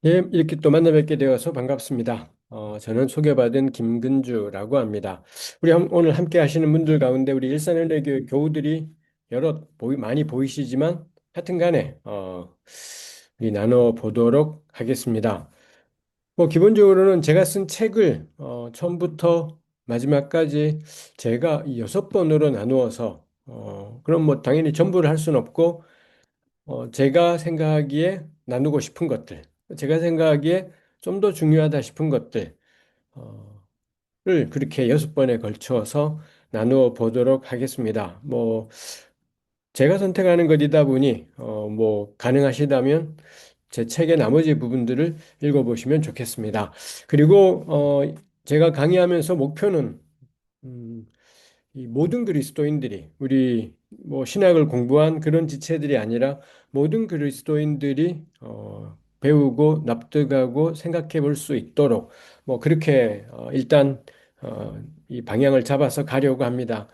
예, 이렇게 또 만나 뵙게 되어서 반갑습니다. 저는 소개받은 김근주라고 합니다. 오늘 함께 하시는 분들 가운데 우리 일산현대교회 교우들이 많이 보이시지만 하여튼 간에, 우리 나눠보도록 하겠습니다. 뭐, 기본적으로는 제가 쓴 책을, 처음부터 마지막까지 제가 이 6번으로 나누어서, 그럼 뭐 당연히 전부를 할 수는 없고, 제가 생각하기에 나누고 싶은 것들, 제가 생각하기에 좀 더 중요하다 싶은 것들, 를 그렇게 6번에 걸쳐서 나누어 보도록 하겠습니다. 뭐, 제가 선택하는 것이다 보니, 뭐, 가능하시다면 제 책의 나머지 부분들을 읽어보시면 좋겠습니다. 그리고, 제가 강의하면서 목표는, 음, 이 모든 그리스도인들이 우리 뭐 신학을 공부한 그런 지체들이 아니라 모든 그리스도인들이 배우고 납득하고 생각해 볼 수 있도록 뭐 그렇게 일단 이 방향을 잡아서 가려고 합니다.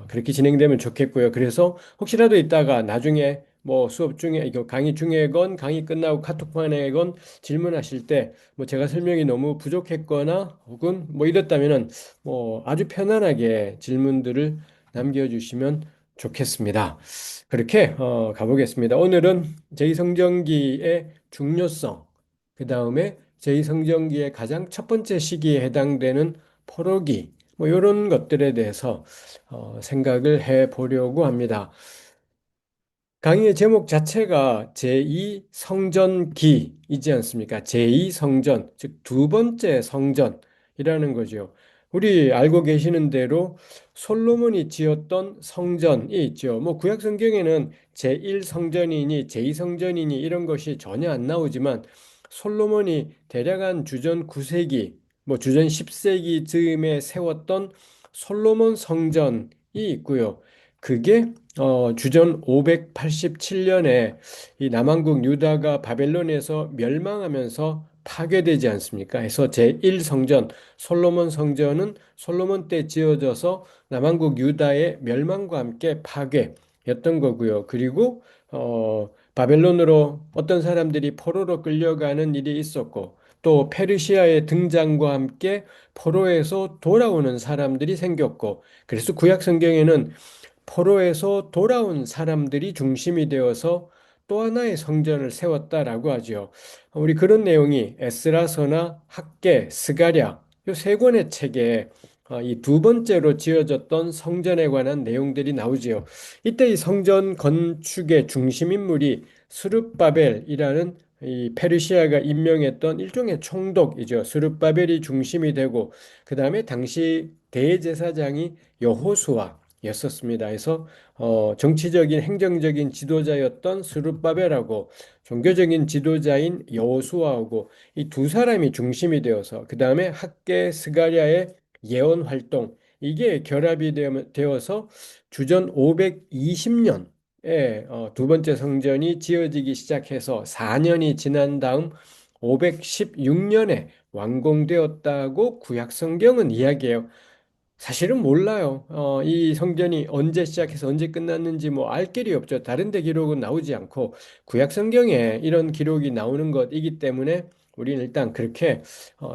그렇게 진행되면 좋겠고요. 그래서 혹시라도 있다가 나중에 뭐 수업 중에 이거 강의 중에건 강의 끝나고 카톡방에건 질문하실 때 뭐 제가 설명이 너무 부족했거나 혹은 뭐 이랬다면은 뭐 아주 편안하게 질문들을 남겨주시면 좋겠습니다. 그렇게 가보겠습니다. 오늘은 제2성전기의 중요성, 그 다음에 제2성전기의 가장 첫 번째 시기에 해당되는 포로기, 뭐 이런 것들에 대해서 생각을 해 보려고 합니다. 강의의 제목 자체가 제2성전기이지 않습니까? 제2성전, 즉 두 번째 성전이라는 거죠. 우리 알고 계시는 대로 솔로몬이 지었던 성전이 있죠. 뭐 구약 성경에는 제1성전이니 제2성전이니 이런 것이 전혀 안 나오지만 솔로몬이 대략 한 주전 9세기, 뭐 주전 10세기 즈음에 세웠던 솔로몬 성전이 있고요. 그게 주전 587년에 이 남왕국 유다가 바벨론에서 멸망하면서 파괴되지 않습니까? 해서 제1성전 솔로몬 성전은 솔로몬 때 지어져서 남왕국 유다의 멸망과 함께 파괴였던 거고요. 그리고 바벨론으로 어떤 사람들이 포로로 끌려가는 일이 있었고 또 페르시아의 등장과 함께 포로에서 돌아오는 사람들이 생겼고 그래서 구약 성경에는 포로에서 돌아온 사람들이 중심이 되어서 또 하나의 성전을 세웠다라고 하죠. 우리 그런 내용이 에스라서나 학개, 스가랴 이 세 권의 책에 이 두 번째로 지어졌던 성전에 관한 내용들이 나오지요. 이때 이 성전 건축의 중심 인물이 스룹바벨이라는 이 페르시아가 임명했던 일종의 총독이죠. 스룹바벨이 중심이 되고 그 다음에 당시 대제사장이 여호수아였었습니다. 그래서 정치적인 행정적인 지도자였던 스룹바벨하고 종교적인 지도자인 여호수아하고 이 두 사람이 중심이 되어서 그 다음에 학계 스가랴의 예언 활동 이게 결합이 되어서 주전 520년에 두 번째 성전이 지어지기 시작해서 4년이 지난 다음 516년에 완공되었다고 구약 성경은 이야기해요. 사실은 몰라요. 이 성전이 언제 시작해서 언제 끝났는지 뭐 알 길이 없죠. 다른 데 기록은 나오지 않고 구약 성경에 이런 기록이 나오는 것이기 때문에 우리는 일단 그렇게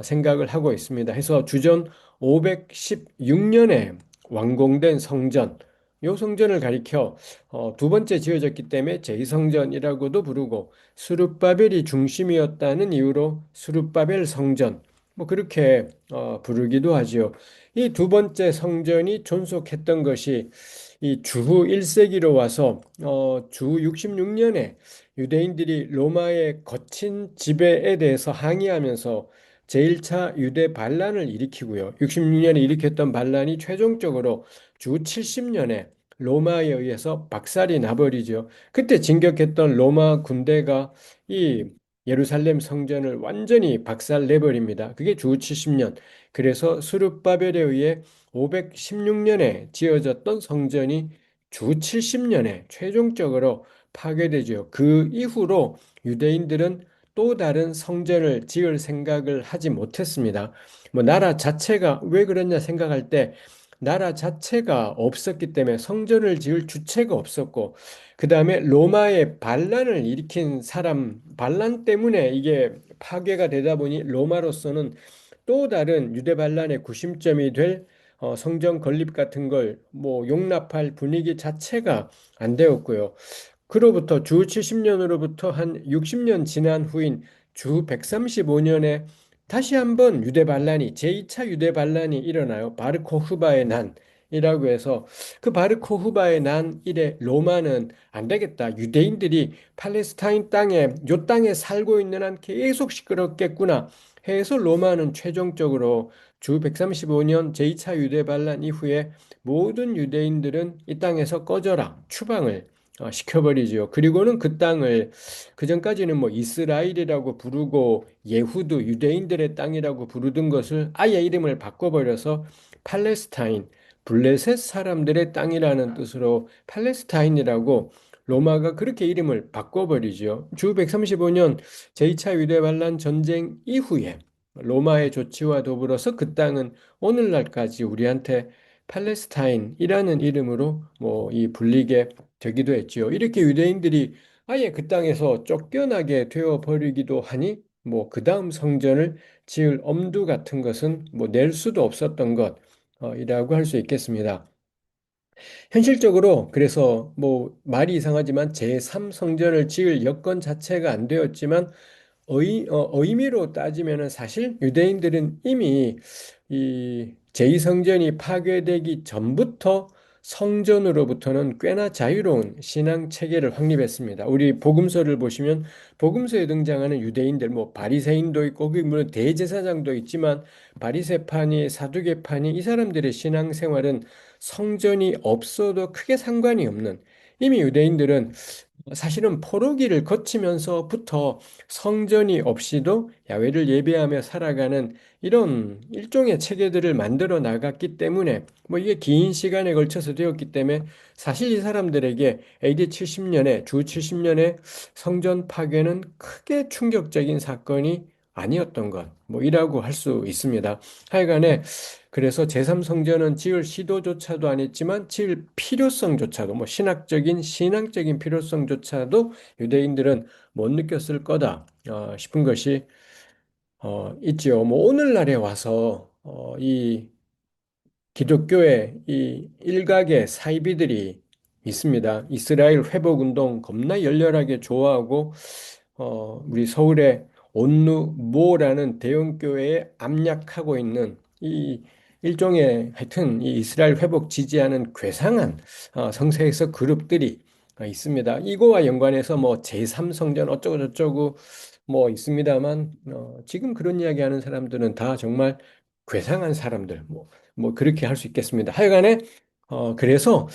생각을 하고 있습니다. 해서 주전 516년에 완공된 성전, 요 성전을 가리켜 두 번째 지어졌기 때문에 제2성전이라고도 부르고 스룹바벨이 중심이었다는 이유로 스룹바벨 성전, 뭐 그렇게 부르기도 하지요. 이 두 번째 성전이 존속했던 것이 이 주후 1세기로 와서 주후 66년에 유대인들이 로마의 거친 지배에 대해서 항의하면서 제1차 유대 반란을 일으키고요. 66년에 일으켰던 반란이 최종적으로 주 70년에 로마에 의해서 박살이 나버리죠. 그때 진격했던 로마 군대가 이 예루살렘 성전을 완전히 박살내버립니다. 그게 주 70년. 그래서 수룹바벨에 의해 516년에 지어졌던 성전이 주 70년에 최종적으로 파괴되죠. 그 이후로 유대인들은 또 다른 성전을 지을 생각을 하지 못했습니다. 뭐 나라 자체가 왜 그랬냐 생각할 때 나라 자체가 없었기 때문에 성전을 지을 주체가 없었고, 그 다음에 로마의 반란을 일으킨 사람, 반란 때문에 이게 파괴가 되다 보니 로마로서는 또 다른 유대 반란의 구심점이 될 성전 건립 같은 걸 뭐 용납할 분위기 자체가 안 되었고요. 그로부터 주 70년으로부터 한 60년 지난 후인 주 135년에 다시 한번 유대 반란이 제2차 유대 반란이 일어나요. 바르코 후바의 난이라고 해서 그 바르코 후바의 난 이래 로마는 안 되겠다. 유대인들이 팔레스타인 땅에 요 땅에 살고 있는 한 계속 시끄럽겠구나 해서 로마는 최종적으로 주 135년 제2차 유대 반란 이후에 모든 유대인들은 이 땅에서 꺼져라 추방을 시켜버리죠. 그리고는 그 땅을 그전까지는 뭐 이스라엘이라고 부르고 예후드 유대인들의 땅이라고 부르던 것을 아예 이름을 바꿔버려서 팔레스타인 블레셋 사람들의 땅이라는 뜻으로 팔레스타인이라고 로마가 그렇게 이름을 바꿔버리죠. 주 135년 제2차 유대반란 전쟁 이후에 로마의 조치와 더불어서 그 땅은 오늘날까지 우리한테 팔레스타인이라는 이름으로 뭐 이 불리게 되기도 했지요. 이렇게 유대인들이 아예 그 땅에서 쫓겨나게 되어 버리기도 하니 뭐 그 다음 성전을 지을 엄두 같은 것은 뭐 낼 수도 없었던 것이라고 할 수 있겠습니다. 현실적으로 그래서 뭐 말이 이상하지만 제3성전을 지을 여건 자체가 안 되었지만 의미로 따지면은 사실 유대인들은 이미 이 제2성전이 파괴되기 전부터 성전으로부터는 꽤나 자유로운 신앙 체계를 확립했습니다. 우리 복음서를 보시면 복음서에 등장하는 유대인들 뭐 바리새인도 있고 거기 물론 대제사장도 있지만 바리새파니 사두개파니 이 사람들의 신앙 생활은 성전이 없어도 크게 상관이 없는 이미 유대인들은 사실은 포로기를 거치면서부터 성전이 없이도 야훼를 예배하며 살아가는 이런 일종의 체계들을 만들어 나갔기 때문에 뭐 이게 긴 시간에 걸쳐서 되었기 때문에 사실 이 사람들에게 AD 70년에 주 70년에 성전 파괴는 크게 충격적인 사건이 아니었던 것, 뭐 이라고 할 수 있습니다. 하여간에 그래서 제3성전은 지을 시도조차도 안 했지만 지을 필요성조차도 뭐 신학적인 신앙적인 필요성조차도 유대인들은 못 느꼈을 거다 싶은 것이 있지요. 뭐 오늘날에 와서 이 기독교의 이 일각의 사이비들이 있습니다. 이스라엘 회복 운동 겁나 열렬하게 좋아하고 우리 서울의 온누모라는 대형 교회에 압력하고 있는 이 일종의 하여튼 이 이스라엘 회복 지지하는 괴상한 성세에서 그룹들이 있습니다. 이거와 연관해서 뭐 제3성전 어쩌고 저쩌고 뭐 있습니다만 지금 그런 이야기하는 사람들은 다 정말 괴상한 사람들 뭐 그렇게 할 수 있겠습니다. 하여간에 그래서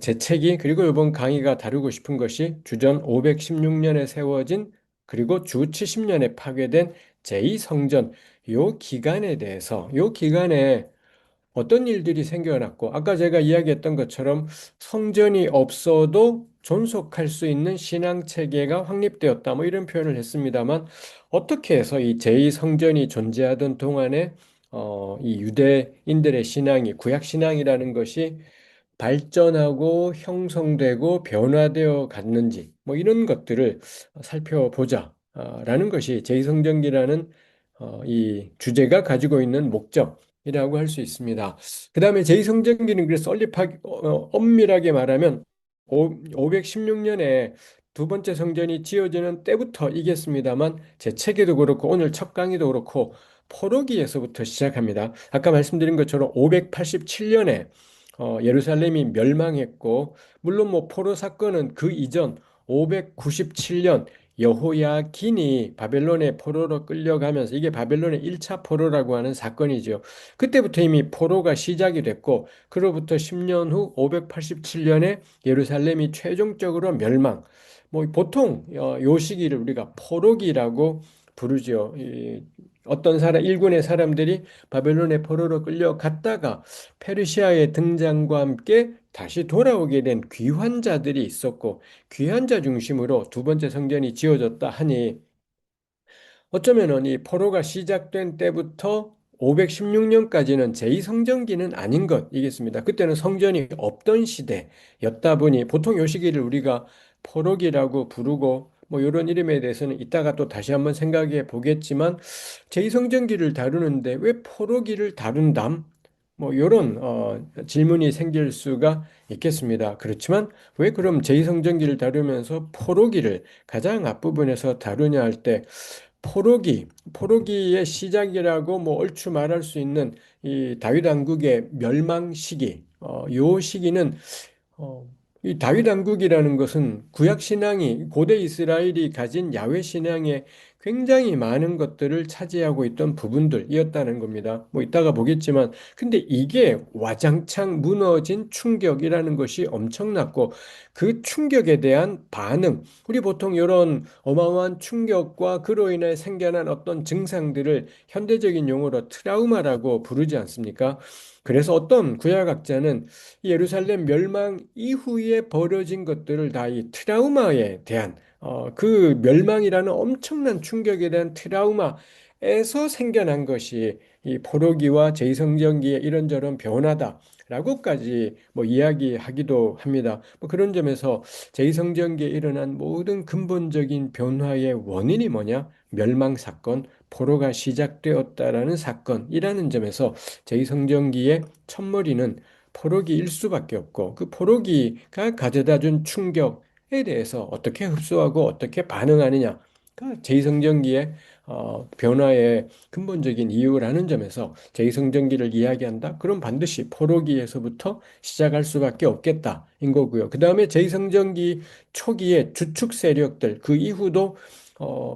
제 책이 그리고 이번 강의가 다루고 싶은 것이 주전 516년에 세워진 그리고 주 70년에 파괴된 제2성전 요 기간에 대해서 요 기간에 어떤 일들이 생겨났고 아까 제가 이야기했던 것처럼 성전이 없어도 존속할 수 있는 신앙 체계가 확립되었다 뭐 이런 표현을 했습니다만 어떻게 해서 이 제2성전이 존재하던 동안에 이 유대인들의 신앙이 구약 신앙이라는 것이 발전하고 형성되고 변화되어 갔는지 뭐 이런 것들을 살펴보자라는 것이 제2성전기라는 이 주제가 가지고 있는 목적이라고 할 수 있습니다. 그 다음에 제2성전기는 그래서 엄밀하게 말하면 516년에 두 번째 성전이 지어지는 때부터이겠습니다만 제 책에도 그렇고 오늘 첫 강의도 그렇고 포로기에서부터 시작합니다. 아까 말씀드린 것처럼 587년에 예루살렘이 멸망했고 물론 뭐 포로 사건은 그 이전 597년 여호야긴이 바벨론의 포로로 끌려가면서 이게 바벨론의 1차 포로라고 하는 사건이죠. 그때부터 이미 포로가 시작이 됐고 그로부터 10년 후 587년에 예루살렘이 최종적으로 멸망. 뭐 보통 요 시기를 우리가 포로기라고 부르죠. 어떤 사람 일군의 사람들이 바벨론의 포로로 끌려갔다가 페르시아의 등장과 함께 다시 돌아오게 된 귀환자들이 있었고 귀환자 중심으로 두 번째 성전이 지어졌다 하니 어쩌면은 이 포로가 시작된 때부터 516년까지는 제2성전기는 아닌 것이겠습니다. 그때는 성전이 없던 시대였다 보니 보통 요 시기를 우리가 포로기라고 부르고 뭐 이런 이름에 대해서는 이따가 또 다시 한번 생각해 보겠지만 제2성전기를 다루는데 왜 포로기를 다룬담? 뭐 이런 질문이 생길 수가 있겠습니다. 그렇지만 왜 그럼 제2성전기를 다루면서 포로기를 가장 앞부분에서 다루냐 할 때 포로기의 시작이라고 뭐 얼추 말할 수 있는 이 다윗 왕국의 멸망 시기, 요 시기는 어, 이 다윗 왕국이라는 것은 구약 신앙이 고대 이스라엘이 가진 야훼 신앙에 굉장히 많은 것들을 차지하고 있던 부분들이었다는 겁니다. 뭐 이따가 보겠지만, 근데 이게 와장창 무너진 충격이라는 것이 엄청났고, 그 충격에 대한 반응, 우리 보통 이런 어마어마한 충격과 그로 인해 생겨난 어떤 증상들을 현대적인 용어로 트라우마라고 부르지 않습니까? 그래서 어떤 구약학자는 이 예루살렘 멸망 이후에 벌어진 것들을 다 이 트라우마에 대한 그 멸망이라는 엄청난 충격에 대한 트라우마에서 생겨난 것이 이 포로기와 제2성전기의 이런저런 변화다라고까지 뭐 이야기하기도 합니다. 뭐 그런 점에서 제2성전기에 일어난 모든 근본적인 변화의 원인이 뭐냐? 멸망 사건, 포로가 시작되었다라는 사건이라는 점에서 제2성전기의 첫머리는 포로기일 수밖에 없고 그 포로기가 가져다 준 충격에 대해서 어떻게 흡수하고 어떻게 반응하느냐가 제2성전기의 변화의 근본적인 이유라는 점에서 제2성전기를 이야기한다? 그럼 반드시 포로기에서부터 시작할 수밖에 없겠다인 거고요. 그 다음에 제2성전기 초기의 주축 세력들 그 이후도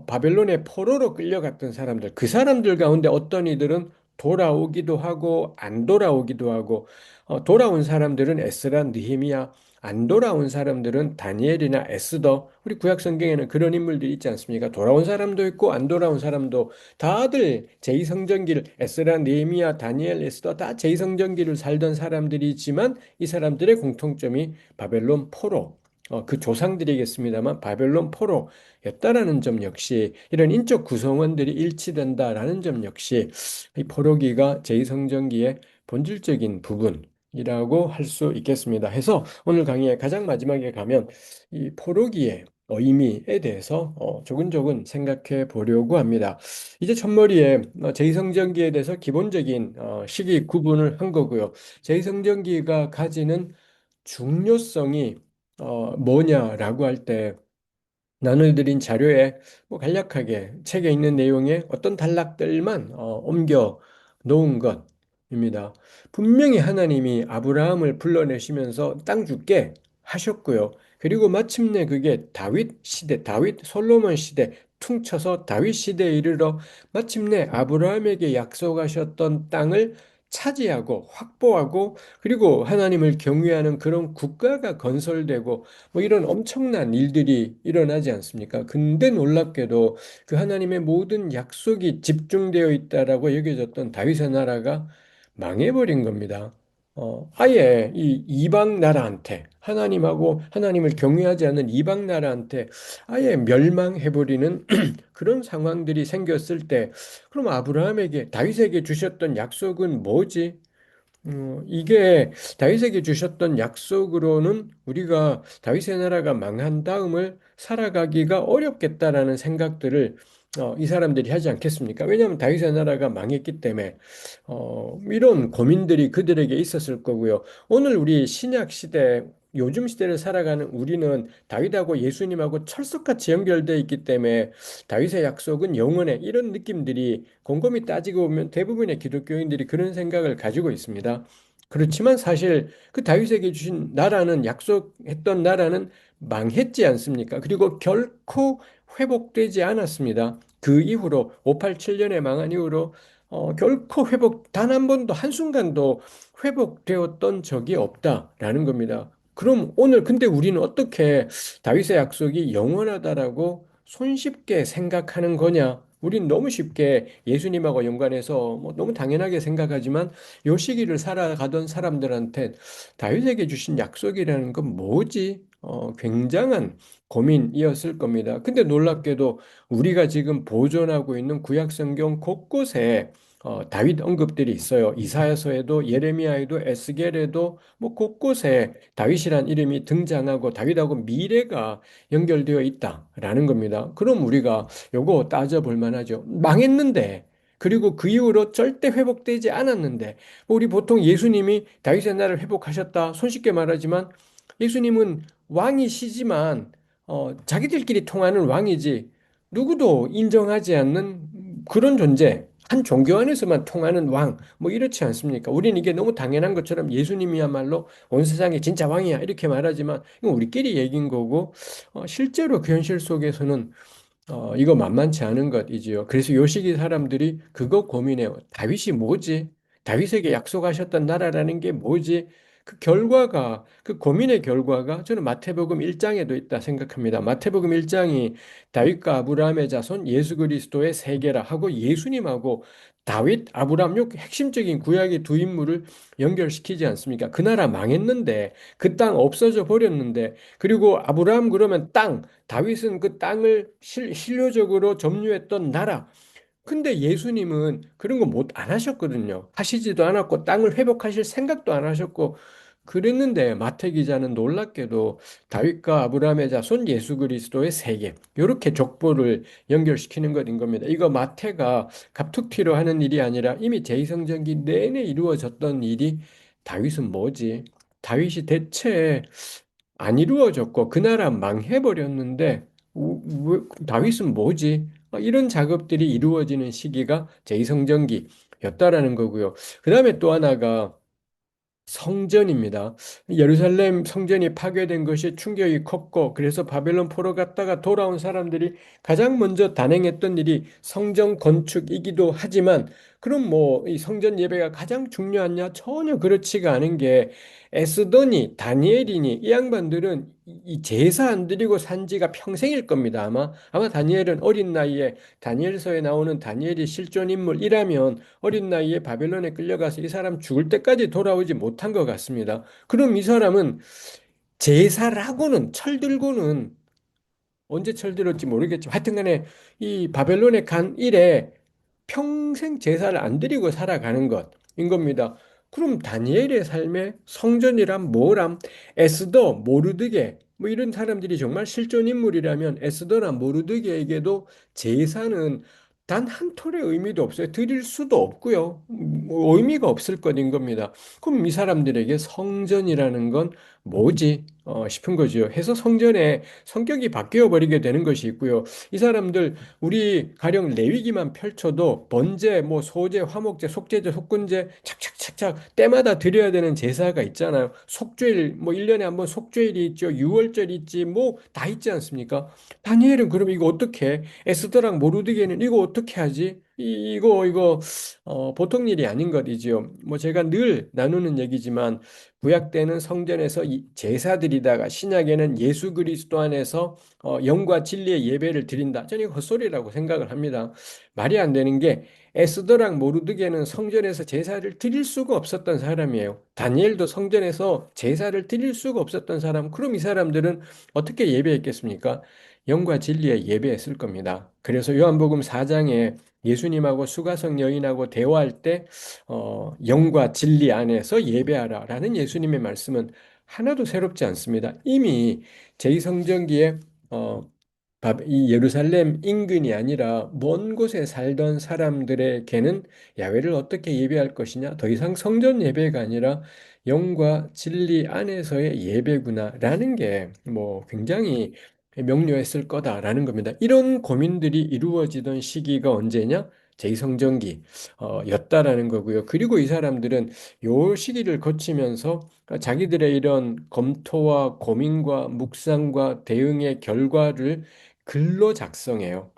바벨론의 포로로 끌려갔던 사람들 그 사람들 가운데 어떤 이들은 돌아오기도 하고 안 돌아오기도 하고 돌아온 사람들은 에스라, 느헤미야, 안 돌아온 사람들은 다니엘이나 에스더. 우리 구약 성경에는 그런 인물들이 있지 않습니까? 돌아온 사람도 있고 안 돌아온 사람도 다들 제2성전기를 에스라, 느헤미야, 다니엘, 에스더 다 제2성전기를 살던 사람들이지만 이 사람들의 공통점이 바벨론 포로. 그 조상들이겠습니다만 바벨론 포로였다라는 점 역시 이런 인적 구성원들이 일치된다라는 점 역시 이 포로기가 제2성전기의 본질적인 부분이라고 할 수 있겠습니다. 해서 오늘 강의의 가장 마지막에 가면 이 포로기의 의미에 대해서 조근조근 생각해 보려고 합니다. 이제 첫머리에 제2성전기에 대해서 기본적인 시기 구분을 한 거고요. 제2성전기가 가지는 중요성이 뭐냐라고 할때 나눠드린 자료에 뭐 간략하게 책에 있는 내용에 어떤 단락들만 옮겨 놓은 것입니다. 분명히 하나님이 아브라함을 불러내시면서 땅 줄게 하셨고요. 그리고 마침내 그게 다윗 시대, 다윗 솔로몬 시대 퉁쳐서 다윗 시대에 이르러 마침내 아브라함에게 약속하셨던 땅을 차지하고 확보하고 그리고 하나님을 경외하는 그런 국가가 건설되고 뭐 이런 엄청난 일들이 일어나지 않습니까? 근데 놀랍게도 그 하나님의 모든 약속이 집중되어 있다라고 여겨졌던 다윗의 나라가 망해버린 겁니다. 아예 이 이방 나라한테 하나님하고 하나님을 경외하지 않는 이방 나라한테 아예 멸망해버리는 그런 상황들이 생겼을 때 그럼 아브라함에게 다윗에게 주셨던 약속은 뭐지? 이게 다윗에게 주셨던 약속으로는 우리가 다윗의 나라가 망한 다음을 살아가기가 어렵겠다라는 생각들을 이 사람들이 하지 않겠습니까? 왜냐하면 다윗의 나라가 망했기 때문에 이런 고민들이 그들에게 있었을 거고요. 오늘 우리 신약 시대, 요즘 시대를 살아가는 우리는 다윗하고 예수님하고 철석같이 연결되어 있기 때문에 다윗의 약속은 영원해. 이런 느낌들이 곰곰이 따지고 보면 대부분의 기독교인들이 그런 생각을 가지고 있습니다. 그렇지만 사실 그 다윗에게 주신 나라는 약속했던 나라는 망했지 않습니까? 그리고 결코 회복되지 않았습니다. 그 이후로 587년에 망한 이후로 결코 회복 단 한 번도 한순간도 회복되었던 적이 없다라는 겁니다. 그럼 오늘 근데 우리는 어떻게 다윗의 약속이 영원하다라고 손쉽게 생각하는 거냐? 우린 너무 쉽게 예수님하고 연관해서 뭐 너무 당연하게 생각하지만 요 시기를 살아가던 사람들한테 다윗에게 주신 약속이라는 건 뭐지? 굉장한 고민이었을 겁니다. 근데 놀랍게도 우리가 지금 보존하고 있는 구약 성경 곳곳에 다윗 언급들이 있어요. 이사야서에도 예레미야에도 에스겔에도 뭐 곳곳에 다윗이란 이름이 등장하고 다윗하고 미래가 연결되어 있다라는 겁니다. 그럼 우리가 요거 따져볼 만하죠. 망했는데 그리고 그 이후로 절대 회복되지 않았는데 우리 보통 예수님이 다윗의 나라를 회복하셨다 손쉽게 말하지만 예수님은 왕이시지만 자기들끼리 통하는 왕이지 누구도 인정하지 않는 그런 존재, 한 종교 안에서만 통하는 왕, 뭐 이렇지 않습니까? 우리는 이게 너무 당연한 것처럼 예수님이야말로 온 세상의 진짜 왕이야 이렇게 말하지만 이건 우리끼리 얘기인 거고 실제로 그 현실 속에서는 이거 만만치 않은 것이지요. 그래서 요 시기 사람들이 그거 고민해요. 다윗이 뭐지? 다윗에게 약속하셨던 나라라는 게 뭐지? 그 결과가, 그 고민의 결과가 저는 마태복음 1장에도 있다 생각합니다. 마태복음 1장이 다윗과 아브라함의 자손 예수 그리스도의 세계라 하고 예수님하고 다윗, 아브라함 요 핵심적인 구약의 두 인물을 연결시키지 않습니까? 그 나라 망했는데 그 땅 없어져 버렸는데 그리고 아브라함 그러면 땅 다윗은 그 땅을 실효적으로 점유했던 나라. 근데 예수님은 그런 거 못 안 하셨거든요. 하시지도 않았고 땅을 회복하실 생각도 안 하셨고 그랬는데 마태 기자는 놀랍게도 다윗과 아브라함의 자손 예수 그리스도의 세계 이렇게 족보를 연결시키는 것인 겁니다. 이거 마태가 갑툭튀로 하는 일이 아니라 이미 제2성전기 내내 이루어졌던 일이 다윗은 뭐지? 다윗이 대체 안 이루어졌고 그 나라 망해버렸는데 다윗은 뭐지? 이런 작업들이 이루어지는 시기가 제2성전기였다라는 거고요. 그 다음에 또 하나가 성전입니다. 예루살렘 성전이 파괴된 것이 충격이 컸고, 그래서 바벨론 포로 갔다가 돌아온 사람들이 가장 먼저 단행했던 일이 성전 건축이기도 하지만, 그럼 뭐, 이 성전 예배가 가장 중요하냐? 전혀 그렇지가 않은 게, 에스더니, 다니엘이니, 이 양반들은 이 제사 안 드리고 산 지가 평생일 겁니다. 아마 다니엘은 어린 나이에, 다니엘서에 나오는 다니엘이 실존 인물이라면, 어린 나이에 바벨론에 끌려가서 이 사람 죽을 때까지 돌아오지 못한 것 같습니다. 그럼 이 사람은 제사라고는 철들고는 언제 철들었지 모르겠지만 하여튼간에 이 바벨론에 간 이래 평생 제사를 안 드리고 살아가는 것인 겁니다. 그럼 다니엘의 삶에 성전이란 뭐람? 에스더, 모르드게 뭐 이런 사람들이 정말 실존 인물이라면 에스더나 모르드게에게도 제사는 단 한 톨의 의미도 없어요. 드릴 수도 없고요. 뭐 의미가 없을 것인 겁니다. 그럼 이 사람들에게 성전이라는 건 뭐지? 싶은 거죠. 해서 성전의 성격이 바뀌어 버리게 되는 것이 있고요. 이 사람들 우리 가령 레위기만 펼쳐도 번제, 뭐 소제, 화목제, 속죄제, 속건제 착착착착 때마다 드려야 되는 제사가 있잖아요. 속죄일 뭐 1년에 한 번 속죄일이 있죠. 유월절 있지. 뭐 다 있지 않습니까? 다니엘은 그럼 이거 어떻게 에스더랑 모르드게는 이거 어떻게 하지? 이거 보통 일이 아닌 것이지요. 뭐 제가 늘 나누는 얘기지만 구약 때는 성전에서 제사드리다가 신약에는 예수 그리스도 안에서 영과 진리의 예배를 드린다. 저는 이거 헛소리라고 생각을 합니다. 말이 안 되는 게 에스더랑 모르드게는 성전에서 제사를 드릴 수가 없었던 사람이에요. 다니엘도 성전에서 제사를 드릴 수가 없었던 사람. 그럼 이 사람들은 어떻게 예배했겠습니까? 영과 진리의 예배했을 겁니다. 그래서 요한복음 4장에 예수님하고 수가성 여인하고 대화할 때 영과 진리 안에서 예배하라라는 예수님의 말씀은 하나도 새롭지 않습니다. 이미 제2성전기에 어, 이 예루살렘 인근이 아니라 먼 곳에 살던 사람들에게는 야훼를 어떻게 예배할 것이냐? 더 이상 성전 예배가 아니라 영과 진리 안에서의 예배구나라는 게 뭐 굉장히 명료했을 거다라는 겁니다. 이런 고민들이 이루어지던 시기가 언제냐? 제2성전기 였다라는 거고요. 그리고 이 사람들은 요 시기를 거치면서 자기들의 이런 검토와 고민과 묵상과 대응의 결과를 글로 작성해요.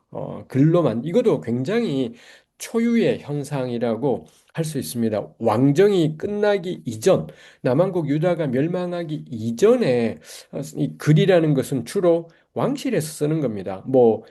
글로만 이것도 굉장히 초유의 현상이라고 할 수 있습니다. 왕정이 끝나기 이전, 남한국 유다가 멸망하기 이전에 이 글이라는 것은 주로 왕실에서 쓰는 겁니다. 뭐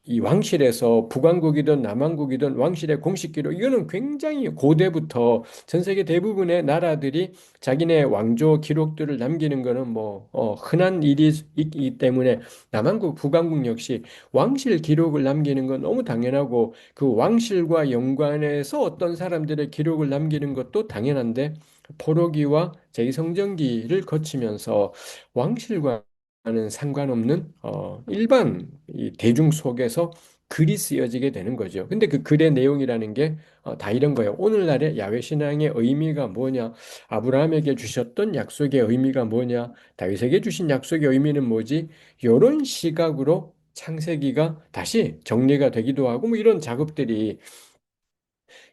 이 왕실에서 북왕국이든 남왕국이든 왕실의 공식 기록 이거는 굉장히 고대부터 전 세계 대부분의 나라들이 자기네 왕조 기록들을 남기는 거는 뭐 흔한 일이기 때문에 남왕국 북왕국 역시 왕실 기록을 남기는 건 너무 당연하고 그 왕실과 연관해서 어떤 사람들의 기록을 남기는 것도 당연한데 포로기와 제2성전기를 거치면서 왕실과는 상관없는 일반 이 대중 속에서 글이 쓰여지게 되는 거죠. 근데 그 글의 내용이라는 게 다 이런 거예요. 오늘날의 야훼 신앙의 의미가 뭐냐? 아브라함에게 주셨던 약속의 의미가 뭐냐? 다윗에게 주신 약속의 의미는 뭐지? 이런 시각으로 창세기가 다시 정리가 되기도 하고 뭐 이런 작업들이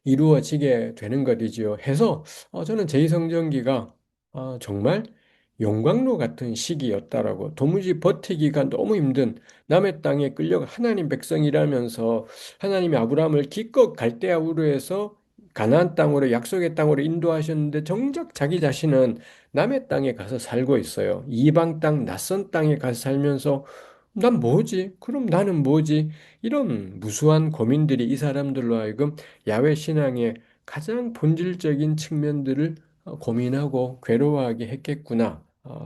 이루어지게 되는 것이지요. 해서 저는 제2성전기가 정말 용광로 같은 시기였다라고 도무지 버티기가 너무 힘든 남의 땅에 끌려가 하나님 백성이라면서 하나님이 아브라함을 기껏 갈대아 우르에서 가나안 땅으로 약속의 땅으로 인도하셨는데 정작 자기 자신은 남의 땅에 가서 살고 있어요. 이방 땅 낯선 땅에 가서 살면서 난 뭐지? 그럼 나는 뭐지? 이런 무수한 고민들이 이 사람들로 하여금 야외 신앙의 가장 본질적인 측면들을 고민하고 괴로워하게 했겠구나.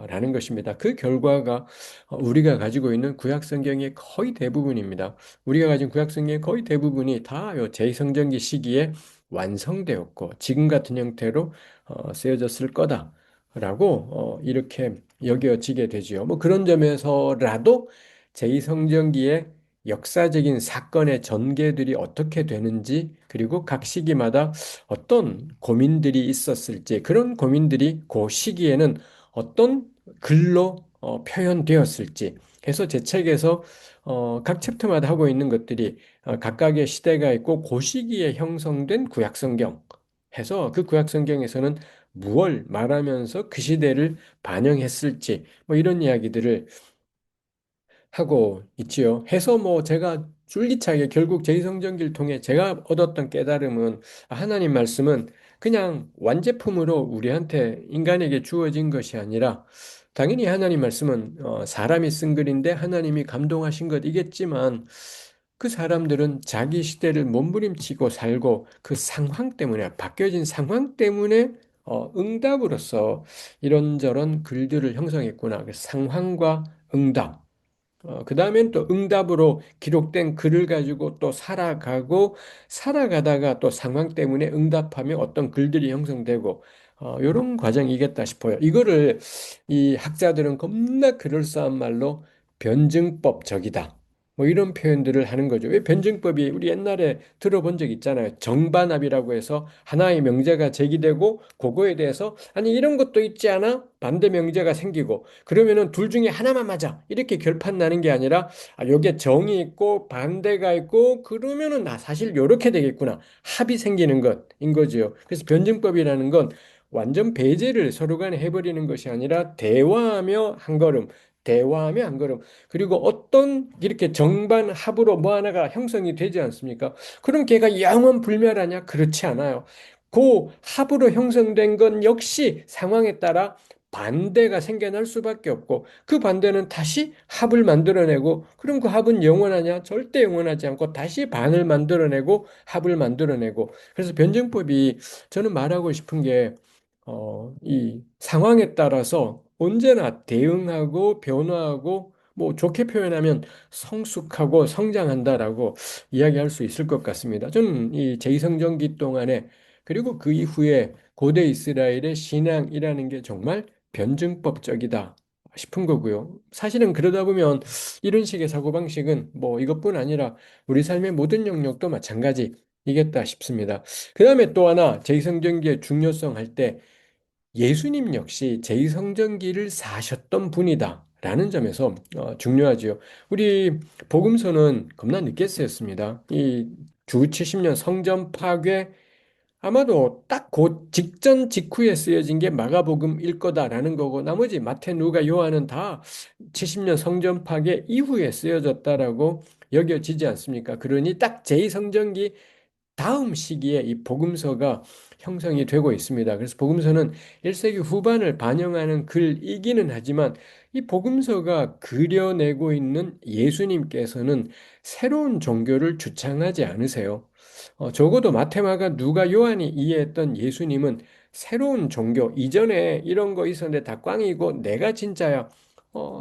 라는 것입니다. 그 결과가 우리가 가지고 있는 구약 성경의 거의 대부분입니다. 우리가 가진 구약 성경의 거의 대부분이 다요 제2성전기 시기에 완성되었고 지금 같은 형태로 쓰여졌을 거다라고 이렇게 여겨지게 되지요. 뭐 그런 점에서라도 제2성전기의 역사적인 사건의 전개들이 어떻게 되는지, 그리고 각 시기마다 어떤 고민들이 있었을지, 그런 고민들이 그 시기에는 어떤 글로 표현되었을지 해서 제 책에서 각 챕터마다 하고 있는 것들이 각각의 시대가 있고 그 시기에 형성된 구약성경 해서 그 구약성경에서는 무엇을 말하면서 그 시대를 반영했을지 뭐 이런 이야기들을 하고 있지요. 해서 뭐 제가 줄기차게 결국 제2성전기를 통해 제가 얻었던 깨달음은 하나님 말씀은 그냥 완제품으로 우리한테 인간에게 주어진 것이 아니라 당연히 하나님 말씀은 사람이 쓴 글인데 하나님이 감동하신 것이겠지만 그 사람들은 자기 시대를 몸부림치고 살고 그 상황 때문에 바뀌어진 상황 때문에 응답으로서 이런저런 글들을 형성했구나. 그 상황과 응답. 그 다음엔 또 응답으로 기록된 글을 가지고 또 살아가고 살아가다가 또 상황 때문에 응답하며 어떤 글들이 형성되고 이런 과정이겠다 싶어요. 이거를 이 학자들은 겁나 그럴싸한 말로 변증법적이다. 뭐 이런 표현들을 하는 거죠. 왜 변증법이 우리 옛날에 들어본 적 있잖아요. 정반합이라고 해서 하나의 명제가 제기되고 그거에 대해서 아니 이런 것도 있지 않아? 반대 명제가 생기고 그러면은 둘 중에 하나만 맞아. 이렇게 결판 나는 게 아니라 요게 정이 있고 반대가 있고 그러면은 나 사실 요렇게 되겠구나. 합이 생기는 것인 거죠. 그래서 변증법이라는 건 완전 배제를 서로 간에 해버리는 것이 아니라 대화하며 한 걸음, 대화하며 한 걸음. 그리고 어떤 이렇게 정반 합으로 뭐 하나가 형성이 되지 않습니까? 그럼 걔가 영원 불멸하냐? 그렇지 않아요. 그 합으로 형성된 건 역시 상황에 따라 반대가 생겨날 수밖에 없고 그 반대는 다시 합을 만들어내고 그럼 그 합은 영원하냐? 절대 영원하지 않고 다시 반을 만들어내고 합을 만들어내고 그래서 변증법이 저는 말하고 싶은 게 이 상황에 따라서 언제나 대응하고 변화하고 뭐 좋게 표현하면 성숙하고 성장한다라고 이야기할 수 있을 것 같습니다. 저는 이 제2성전기 동안에 그리고 그 이후에 고대 이스라엘의 신앙이라는 게 정말 변증법적이다 싶은 거고요. 사실은 그러다 보면 이런 식의 사고방식은 뭐 이것뿐 아니라 우리 삶의 모든 영역도 마찬가지이겠다 싶습니다. 그 다음에 또 하나 제2성전기의 중요성 할 때 예수님 역시 제2성전기를 사셨던 분이다. 라는 점에서 중요하지요. 우리 복음서는 겁나 늦게 쓰였습니다. 이 주 70년 성전 파괴 아마도 딱 그 직전 직후에 쓰여진 게 마가복음일 거다라는 거고 나머지 마태, 누가, 요한은 다 70년 성전 파괴 이후에 쓰여졌다라고 여겨지지 않습니까? 그러니 딱 제2성전기 다음 시기에 이 복음서가 형성이 되고 있습니다. 그래서 복음서는 1세기 후반을 반영하는 글이기는 하지만 이 복음서가 그려내고 있는 예수님께서는 새로운 종교를 주창하지 않으세요. 적어도 마테마가 누가 요한이 이해했던 예수님은 새로운 종교, 이전에 이런 거 있었는데 다 꽝이고 내가 진짜야.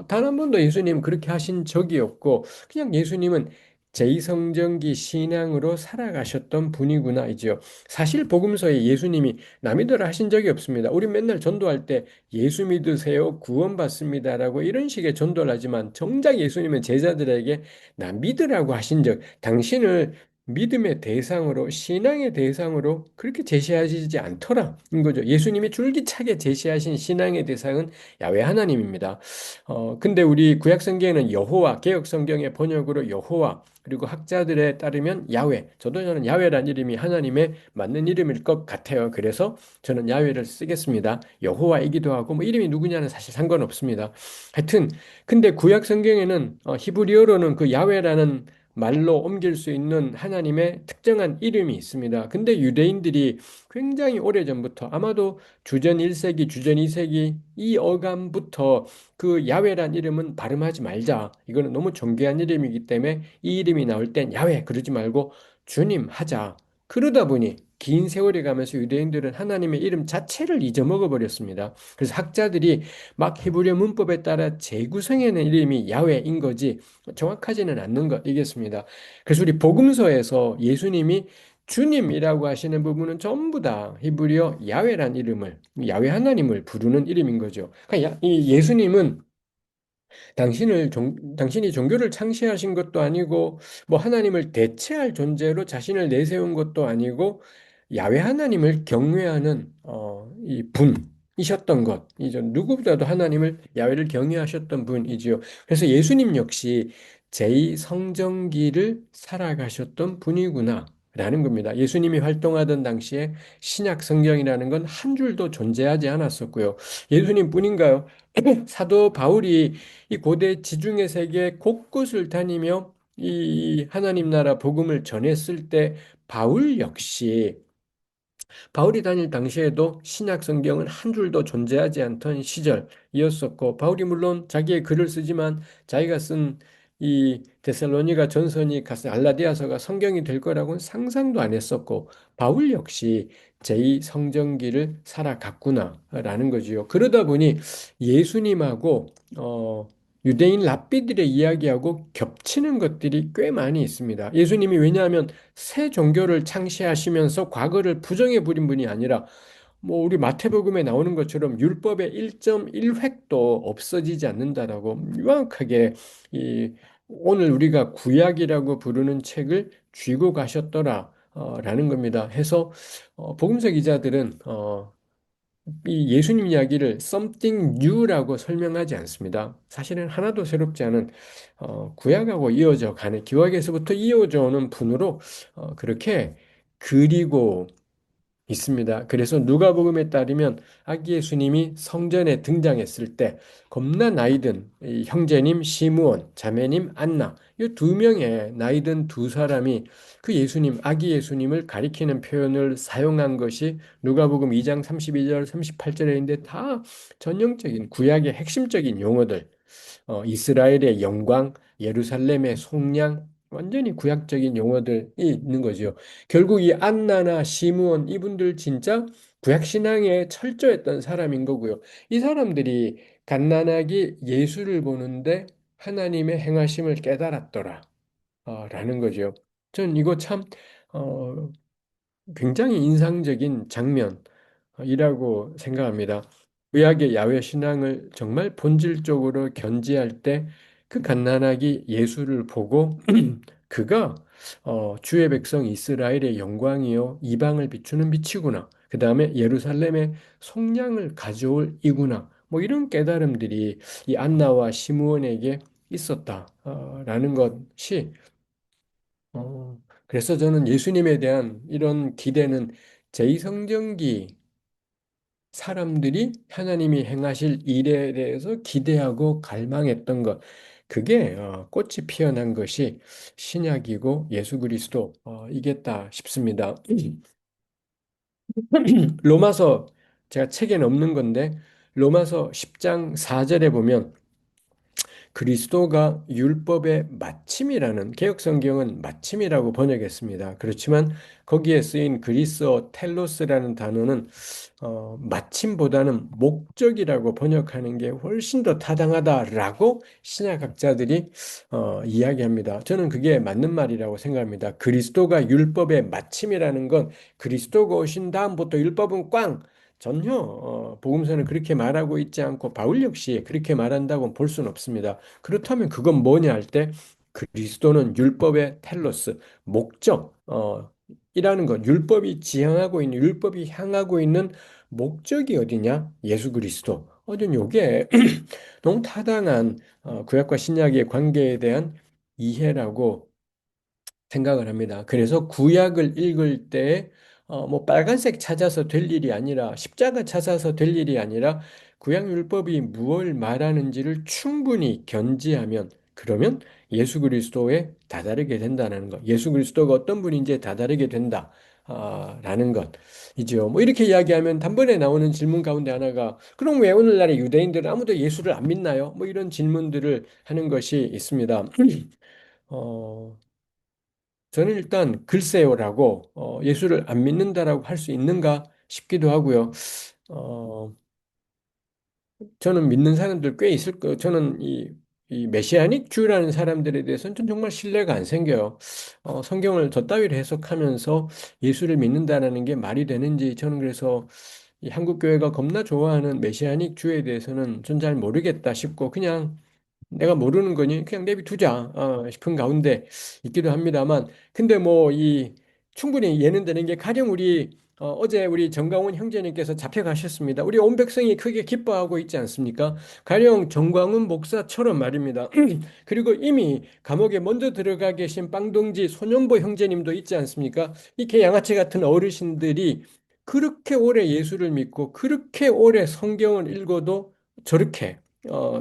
단 한 번도 예수님 그렇게 하신 적이 없고, 그냥 예수님은 제2성전기 신앙으로 살아가셨던 분이구나이죠. 사실 복음서에 예수님이 남이더라 하신 적이 없습니다. 우리 맨날 전도할 때 예수 믿으세요, 구원받습니다라고 이런 식의 전도를 하지만 정작 예수님은 제자들에게 나 믿으라고 하신 적, 당신을 믿음의 대상으로, 신앙의 대상으로 그렇게 제시하시지 않더라. 인 거죠. 예수님이 줄기차게 제시하신 신앙의 대상은 야훼 하나님입니다. 근데 우리 구약 성경에는 여호와, 개역 성경의 번역으로 여호와, 그리고 학자들에 따르면 야훼. 저는 야훼란 이름이 하나님의 맞는 이름일 것 같아요. 그래서 저는 야훼를 쓰겠습니다. 여호와이기도 하고 뭐 이름이 누구냐는 사실 상관없습니다. 하여튼 근데 구약 성경에는 히브리어로는 그 야훼라는 말로 옮길 수 있는 하나님의 특정한 이름이 있습니다. 근데 유대인들이 굉장히 오래전부터 아마도 주전 1세기, 주전 2세기 이 어감부터 그 야훼란 이름은 발음하지 말자. 이거는 너무 존귀한 이름이기 때문에 이 이름이 나올 땐 야훼 그러지 말고 주님 하자. 그러다 보니 긴 세월이 가면서 유대인들은 하나님의 이름 자체를 잊어먹어 버렸습니다. 그래서 학자들이 막 히브리어 문법에 따라 재구성해낸 이름이 야훼인 거지 정확하지는 않는 것이겠습니다. 그래서 우리 복음서에서 예수님이 주님이라고 하시는 부분은 전부 다 히브리어 야훼란 이름을 야훼 하나님을 부르는 이름인 거죠. 그러니까 이 예수님은 당신이 종교를 창시하신 것도 아니고, 뭐 하나님을 대체할 존재로 자신을 내세운 것도 아니고, 야훼 하나님을 경외하는, 이 분이셨던 것. 이죠. 누구보다도 하나님을, 야훼를 경외하셨던 분이지요. 그래서 예수님 역시 제2성전기를 살아가셨던 분이구나. 라는 겁니다. 예수님이 활동하던 당시에 신약 성경이라는 건 한 줄도 존재하지 않았었고요. 예수님뿐인가요? 사도 바울이 이 고대 지중해 세계 곳곳을 다니며 이 하나님 나라 복음을 전했을 때 바울 역시 바울이 다닐 당시에도 신약 성경은 한 줄도 존재하지 않던 시절이었었고, 바울이 물론 자기의 글을 쓰지만 자기가 쓴 이 데살로니가 전서니 가서 알라디아서가 성경이 될 거라고는 상상도 안 했었고, 바울 역시 제2성전기를 살아갔구나라는 거지요. 그러다 보니 예수님하고 유대인 랍비들의 이야기하고 겹치는 것들이 꽤 많이 있습니다. 예수님이 왜냐하면 새 종교를 창시하시면서 과거를 부정해 버린 분이 아니라 뭐 우리 마태복음에 나오는 것처럼 율법의 1.1획도 없어지지 않는다라고 명확하게 이 오늘 우리가 구약이라고 부르는 책을 쥐고 가셨더라. 라는 겁니다. 해서 복음서 기자들은 이 예수님 이야기를 something new라고 설명하지 않습니다. 사실은 하나도 새롭지 않은 구약하고 이어져 가는 기wak에서부터 이어져 오는 분으로 그렇게 그리고 있습니다. 그래서 누가복음에 따르면 아기 예수님이 성전에 등장했을 때 겁나 나이든 이 형제님 시므온, 자매님 안나 이 두 명의 나이든 두 사람이 그 예수님, 아기 예수님을 가리키는 표현을 사용한 것이 누가복음 2장 32절, 38절에 있는데 다 전형적인 구약의 핵심적인 용어들 이스라엘의 영광, 예루살렘의 속량, 완전히 구약적인 용어들이 있는 거죠. 결국 이 안나나 시므온 이분들 진짜 구약 신앙에 철저했던 사람인 거고요. 이 사람들이 갓난아기 예수를 보는데 하나님의 행하심을 깨달았더라. 라는 거죠. 전 이거 참 어, 굉장히 인상적인 장면이라고 생각합니다. 구약의 야훼 신앙을 정말 본질적으로 견지할 때 그 갓난아기 예수를 보고 그가 주의 백성 이스라엘의 영광이요 이방을 비추는 빛이구나. 그 다음에 예루살렘의 속량을 가져올 이구나. 뭐 이런 깨달음들이 이 안나와 시므온에게 있었다라는 것이 그래서 저는 예수님에 대한 이런 기대는 제2성전기 사람들이 하나님이 행하실 일에 대해서 기대하고 갈망했던 것, 그게 꽃이 피어난 것이 신약이고 예수 그리스도이겠다 싶습니다. 로마서 제가 책에는 없는 건데 로마서 10장 4절에 보면 그리스도가 율법의 마침이라는 개역 성경은 마침이라고 번역했습니다. 그렇지만 거기에 쓰인 그리스어 텔로스라는 단어는 마침보다는 목적이라고 번역하는 게 훨씬 더 타당하다라고 신약학자들이 이야기합니다. 저는 그게 맞는 말이라고 생각합니다. 그리스도가 율법의 마침이라는 건 그리스도가 오신 다음부터 율법은 꽝! 전혀 복음서는 그렇게 말하고 있지 않고 바울 역시 그렇게 말한다고 볼 수는 없습니다. 그렇다면 그건 뭐냐 할 때 그리스도는 율법의 텔로스, 목적, 이라는 것, 율법이 지향하고 있는, 율법이 향하고 있는 목적이 어디냐? 예수 그리스도. 저는 요게 너무 타당한 구약과 신약의 관계에 대한 이해라고 생각을 합니다. 그래서 구약을 읽을 때 뭐 빨간색 찾아서 될 일이 아니라 십자가 찾아서 될 일이 아니라 구약 율법이 무엇을 말하는지를 충분히 견지하면 그러면 예수 그리스도에 다다르게 된다는 것. 예수 그리스도가 어떤 분인지에 다다르게 된다. 라는 것이죠. 뭐 이렇게 이야기하면 단번에 나오는 질문 가운데 하나가 그럼 왜 오늘날의 유대인들은 아무도 예수를 안 믿나요? 뭐 이런 질문들을 하는 것이 있습니다. 어, 저는 일단 글쎄요라고 예수를 안 믿는다라고 할 수 있는가 싶기도 하고요. 어, 저는 믿는 사람들 꽤 있을 거예요. 저는 이 메시아닉 주라는 사람들에 대해서는 좀 정말 신뢰가 안 생겨요. 성경을 저따위로 해석하면서 예수를 믿는다라는 게 말이 되는지 저는 그래서 이 한국 교회가 겁나 좋아하는 메시아닉 주에 대해서는 전 잘 모르겠다 싶고 그냥 내가 모르는 거니 그냥 내비두자 싶은 가운데 있기도 합니다만 근데 뭐 이 충분히 예는되는 게 가령 우리 어제 우리 정광훈 형제님께서 잡혀가셨습니다. 우리 온 백성이 크게 기뻐하고 있지 않습니까? 가령 정광훈 목사처럼 말입니다. 그리고 이미 감옥에 먼저 들어가 계신 빵동지 손연보 형제님도 있지 않습니까? 이렇게 양아치 같은 어르신들이 그렇게 오래 예수를 믿고 그렇게 오래 성경을 읽어도 저렇게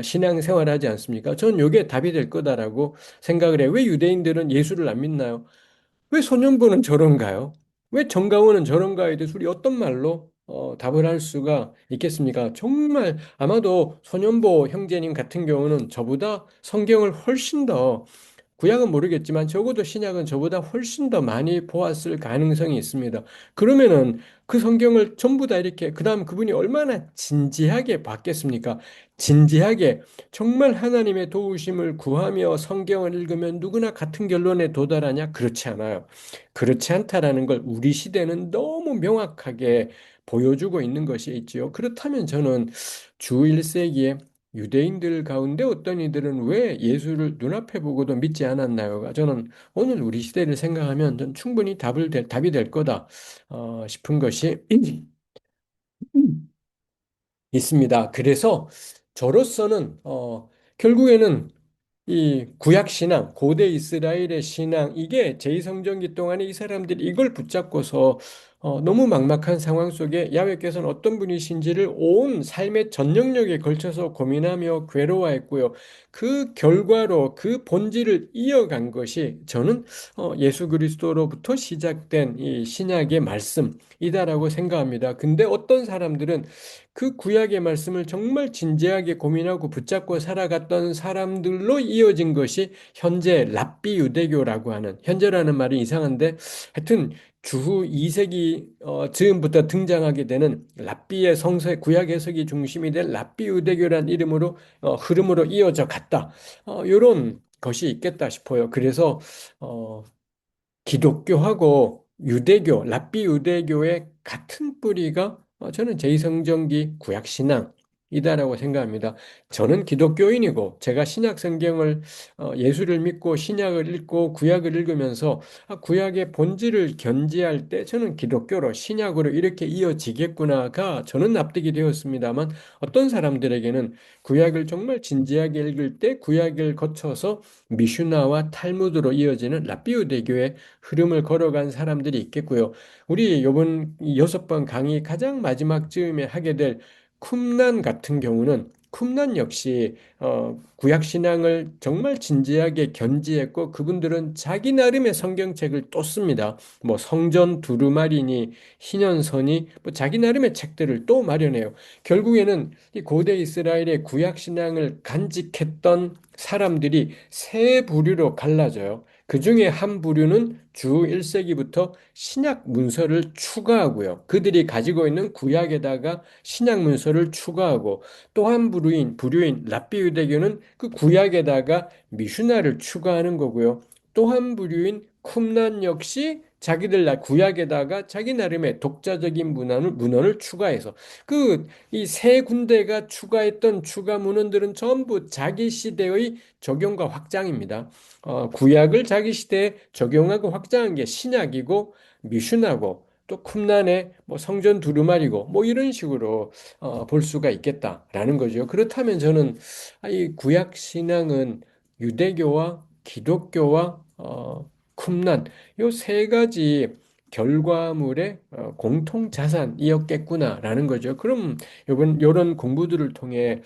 신앙생활 하지 않습니까? 전 이게 답이 될 거다라고 생각을 해요. 왜 유대인들은 예수를 안 믿나요? 왜 소년부는 저런가요? 왜 정가원은 저런가에 대해서 우리 어떤 말로 답을 할 수가 있겠습니까? 정말 아마도 소년보 형제님 같은 경우는 저보다 성경을 훨씬 더 구약은 모르겠지만 적어도 신약은 저보다 훨씬 더 많이 보았을 가능성이 있습니다. 그러면은 그 성경을 전부 다 이렇게 그다음 그분이 얼마나 진지하게 봤겠습니까? 진지하게 정말 하나님의 도우심을 구하며 성경을 읽으면 누구나 같은 결론에 도달하냐? 그렇지 않아요. 그렇지 않다라는 걸 우리 시대는 너무 명확하게 보여주고 있는 것이 있지요. 그렇다면 저는 주 1세기에 유대인들 가운데 어떤 이들은 왜 예수를 눈앞에 보고도 믿지 않았나요가 저는 오늘 우리 시대를 생각하면 전 충분히 답이 될 거다 싶은 것이 있습니다. 그래서 저로서는 결국에는 이 구약 신앙, 고대 이스라엘의 신앙, 이게 제2성전기 동안에 이 사람들이 이걸 붙잡고서 너무 막막한 상황 속에 야훼께서는 어떤 분이신지를 온 삶의 전 영역에 걸쳐서 고민하며 괴로워했고요. 그 결과로 그 본질을 이어간 것이 저는 예수 그리스도로부터 시작된 이 신약의 말씀이다라고 생각합니다. 근데 어떤 사람들은 그 구약의 말씀을 정말 진지하게 고민하고 붙잡고 살아갔던 사람들로 이어진 것이 현재 랍비 유대교라고 하는 현재라는 말이 이상한데 하여튼 주후 2세기 즈음부터 등장하게 되는 랍비의 성서의 구약 해석이 중심이 된 랍비 유대교라는 이름으로 흐름으로 이어져 갔다. 이런 것이 있겠다 싶어요. 그래서 어, 기독교하고 유대교, 랍비 유대교의 같은 뿌리가 저는 제2성전기 구약신앙이다라고 생각합니다. 저는 기독교인이고 제가 신약 성경을 예수를 믿고 신약을 읽고 구약을 읽으면서 구약의 본질을 견지할 때 저는 기독교로 신약으로 이렇게 이어지겠구나가 저는 납득이 되었습니다만 어떤 사람들에게는 구약을 정말 진지하게 읽을 때 구약을 거쳐서 미슈나와 탈무드로 이어지는 랍비 유대교의 흐름을 걸어간 사람들이 있겠고요. 우리 요번 6번 강의 가장 마지막 즈음에 하게 될 쿰란 같은 경우는 쿰란 역시 구약 신앙을 정말 진지하게 견지했고 그분들은 자기 나름의 성경책을 또 씁니다. 뭐 성전 두루마리니 희년선이 뭐 자기 나름의 책들을 또 마련해요. 결국에는 이 고대 이스라엘의 구약 신앙을 간직했던 사람들이 세 부류로 갈라져요. 그 중에 한 부류는 주 1세기부터 신약 문서를 추가하고요. 그들이 가지고 있는 구약에다가 신약 문서를 추가하고 또 한 부류인 랍비 유대교는 그 구약에다가 미슈나를 추가하는 거고요. 또 한 부류인 쿰란 역시 자기들 구약에다가 자기 나름의 독자적인 문헌을 추가해서 그 이 세 군데가 추가했던 추가 문헌들은 전부 자기 시대의 적용과 확장입니다. 구약을 자기 시대에 적용하고 확장한 게 신약이고 미슈나고 또 쿰란의 뭐 성전 두루마리고 뭐 이런 식으로 볼 수가 있겠다라는 거죠. 그렇다면 저는 이 구약 신앙은 유대교와 기독교와 쿰란 요 세 가지 결과물의 공통 자산이었겠구나라는 거죠. 그럼 이런 공부들을 통해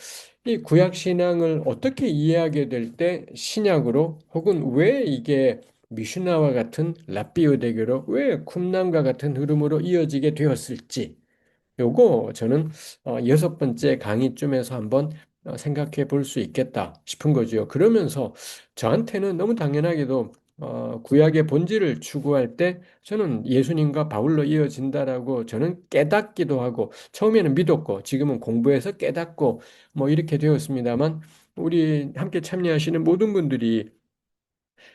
이 구약 신앙을 어떻게 이해하게 될 때 신약으로 혹은 왜 이게 미슈나와 같은 랍비오 대교로 왜 쿰란과 같은 흐름으로 이어지게 되었을지 요거 저는 여섯 번째 강의쯤에서 한번 생각해 볼 수 있겠다 싶은 거죠. 그러면서 저한테는 너무 당연하게도 구약의 본질을 추구할 때 저는 예수님과 바울로 이어진다라고 저는 깨닫기도 하고 처음에는 믿었고 지금은 공부해서 깨닫고 뭐 이렇게 되었습니다만 우리 함께 참여하시는 모든 분들이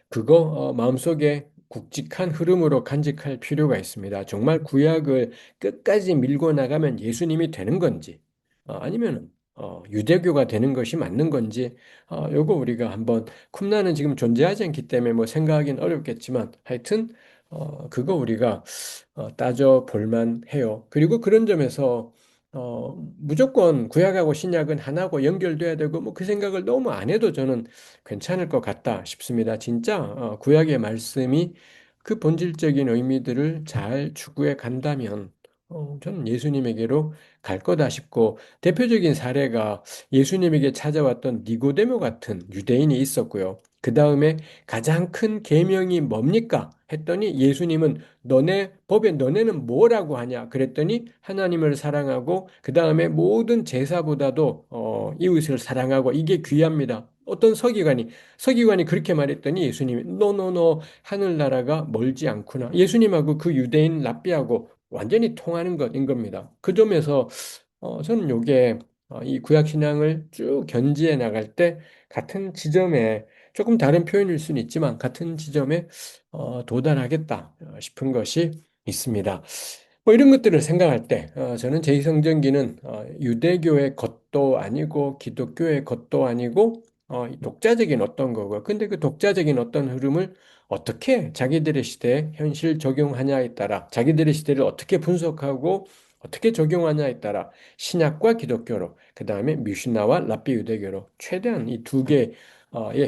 그거 마음속에 굵직한 흐름으로 간직할 필요가 있습니다. 정말 구약을 끝까지 밀고 나가면 예수님이 되는 건지, 아니면 유대교가 되는 것이 맞는 건지, 요거 우리가 한번 쿰나는 지금 존재하지 않기 때문에 뭐 생각하기는 어렵겠지만, 하여튼 그거 우리가 따져 볼만 해요. 그리고 그런 점에서 무조건 구약하고 신약은 하나고 연결돼야 되고 뭐 그 생각을 너무 안 해도 저는 괜찮을 것 같다 싶습니다. 진짜 구약의 말씀이 그 본질적인 의미들을 잘 추구해 간다면 저는 예수님에게로 갈 거다 싶고 대표적인 사례가 예수님에게 찾아왔던 니고데모 같은 유대인이 있었고요. 그 다음에 가장 큰 계명이 뭡니까? 했더니 예수님은 너네 법에 너네는 뭐라고 하냐? 그랬더니 하나님을 사랑하고 그 다음에 모든 제사보다도 이웃을 사랑하고 이게 귀합니다. 어떤 서기관이 그렇게 말했더니 예수님이 노노노 하늘나라가 멀지 않구나. 예수님하고 그 유대인 랍비하고 완전히 통하는 것인 겁니다. 그 점에서 저는 요게 이 구약 신앙을 쭉 견지해 나갈 때 같은 지점에 조금 다른 표현일 수는 있지만 같은 지점에 도달하겠다 싶은 것이 있습니다. 뭐 이런 것들을 생각할 때 저는 제2성전기는 유대교의 것도 아니고 기독교의 것도 아니고 독자적인 어떤 거고 근데 그 독자적인 어떤 흐름을 어떻게 자기들의 시대에 현실 적용하냐에 따라 자기들의 시대를 어떻게 분석하고 어떻게 적용하냐에 따라 신약과 기독교로 그 다음에 미슈나와 랍비 유대교로 최대한 이 두 개의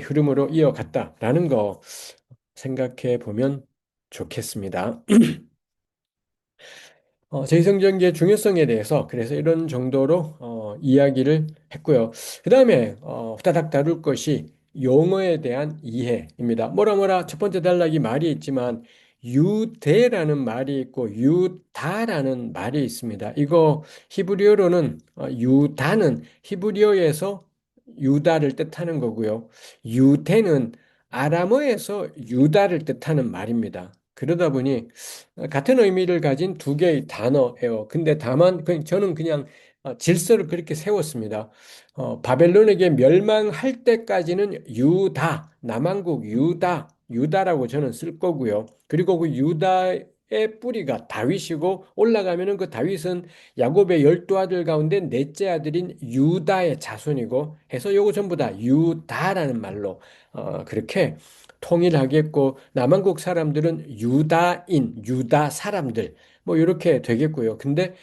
흐름으로 이어갔다라는 거 생각해 보면 좋겠습니다. 제2성전기의 중요성에 대해서 그래서 이런 정도로 이야기를 했고요. 그 다음에 후다닥 다룰 것이 용어에 대한 이해입니다. 뭐라 첫 번째 단락이 말이 있지만 유대라는 말이 있고 유다라는 말이 있습니다. 이거 히브리어로는 유다는 히브리어에서 유다를 뜻하는 거고요. 유대는 아람어에서 유다를 뜻하는 말입니다. 그러다 보니 같은 의미를 가진 두 개의 단어예요. 근데 다만 저는 그냥 질서를 그렇게 세웠습니다. 바벨론에게 멸망할 때까지는 유다, 남왕국 유다라고 저는 쓸 거고요. 그리고 그 유다의 뿌리가 다윗이고 올라가면은 그 다윗은 야곱의 12아들 가운데 넷째 아들인 유다의 자손이고 해서 요거 전부 다 유다라는 말로 그렇게 통일하겠고 남한국 사람들은 유다인, 유다 사람들 뭐 이렇게 되겠고요. 근데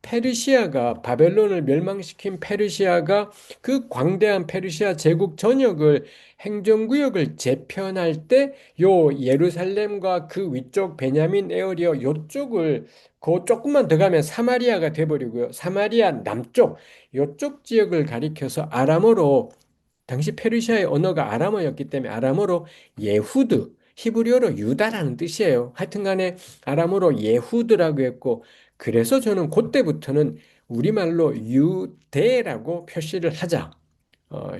페르시아가 바벨론을 멸망시킨 페르시아가 그 광대한 페르시아 제국 전역을 행정구역을 재편할 때 요 예루살렘과 그 위쪽 베냐민 에어리어 요쪽을 그 조금만 더 가면 사마리아가 돼버리고요. 사마리아 남쪽 요쪽 지역을 가리켜서 아람어로 당시 페르시아의 언어가 아람어였기 때문에 아람어로 예후드, 히브리어로 유다라는 뜻이에요. 하여튼 간에 아람어로 예후드라고 했고, 그래서 저는 그때부터는 우리말로 유대라고 표시를 하자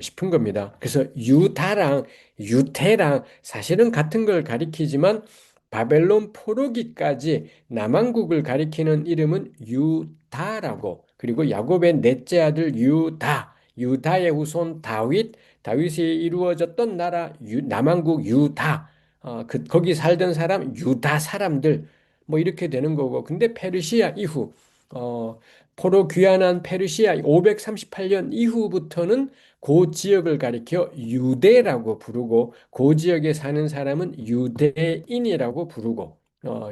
싶은 겁니다. 그래서 유다랑 유태랑 사실은 같은 걸 가리키지만 바벨론 포로기까지 남왕국을 가리키는 이름은 유다라고, 그리고 야곱의 넷째 아들 유다, 유다의 후손 다윗, 다윗이 이루어졌던 나라 남왕국 유다, 거기 살던 사람 유다 사람들 뭐 이렇게 되는 거고. 근데 페르시아 이후 어, 포로 귀환한 페르시아 538년 이후부터는 그 지역을 가리켜 유대라고 부르고 그 지역에 사는 사람은 유대인이라고 부르고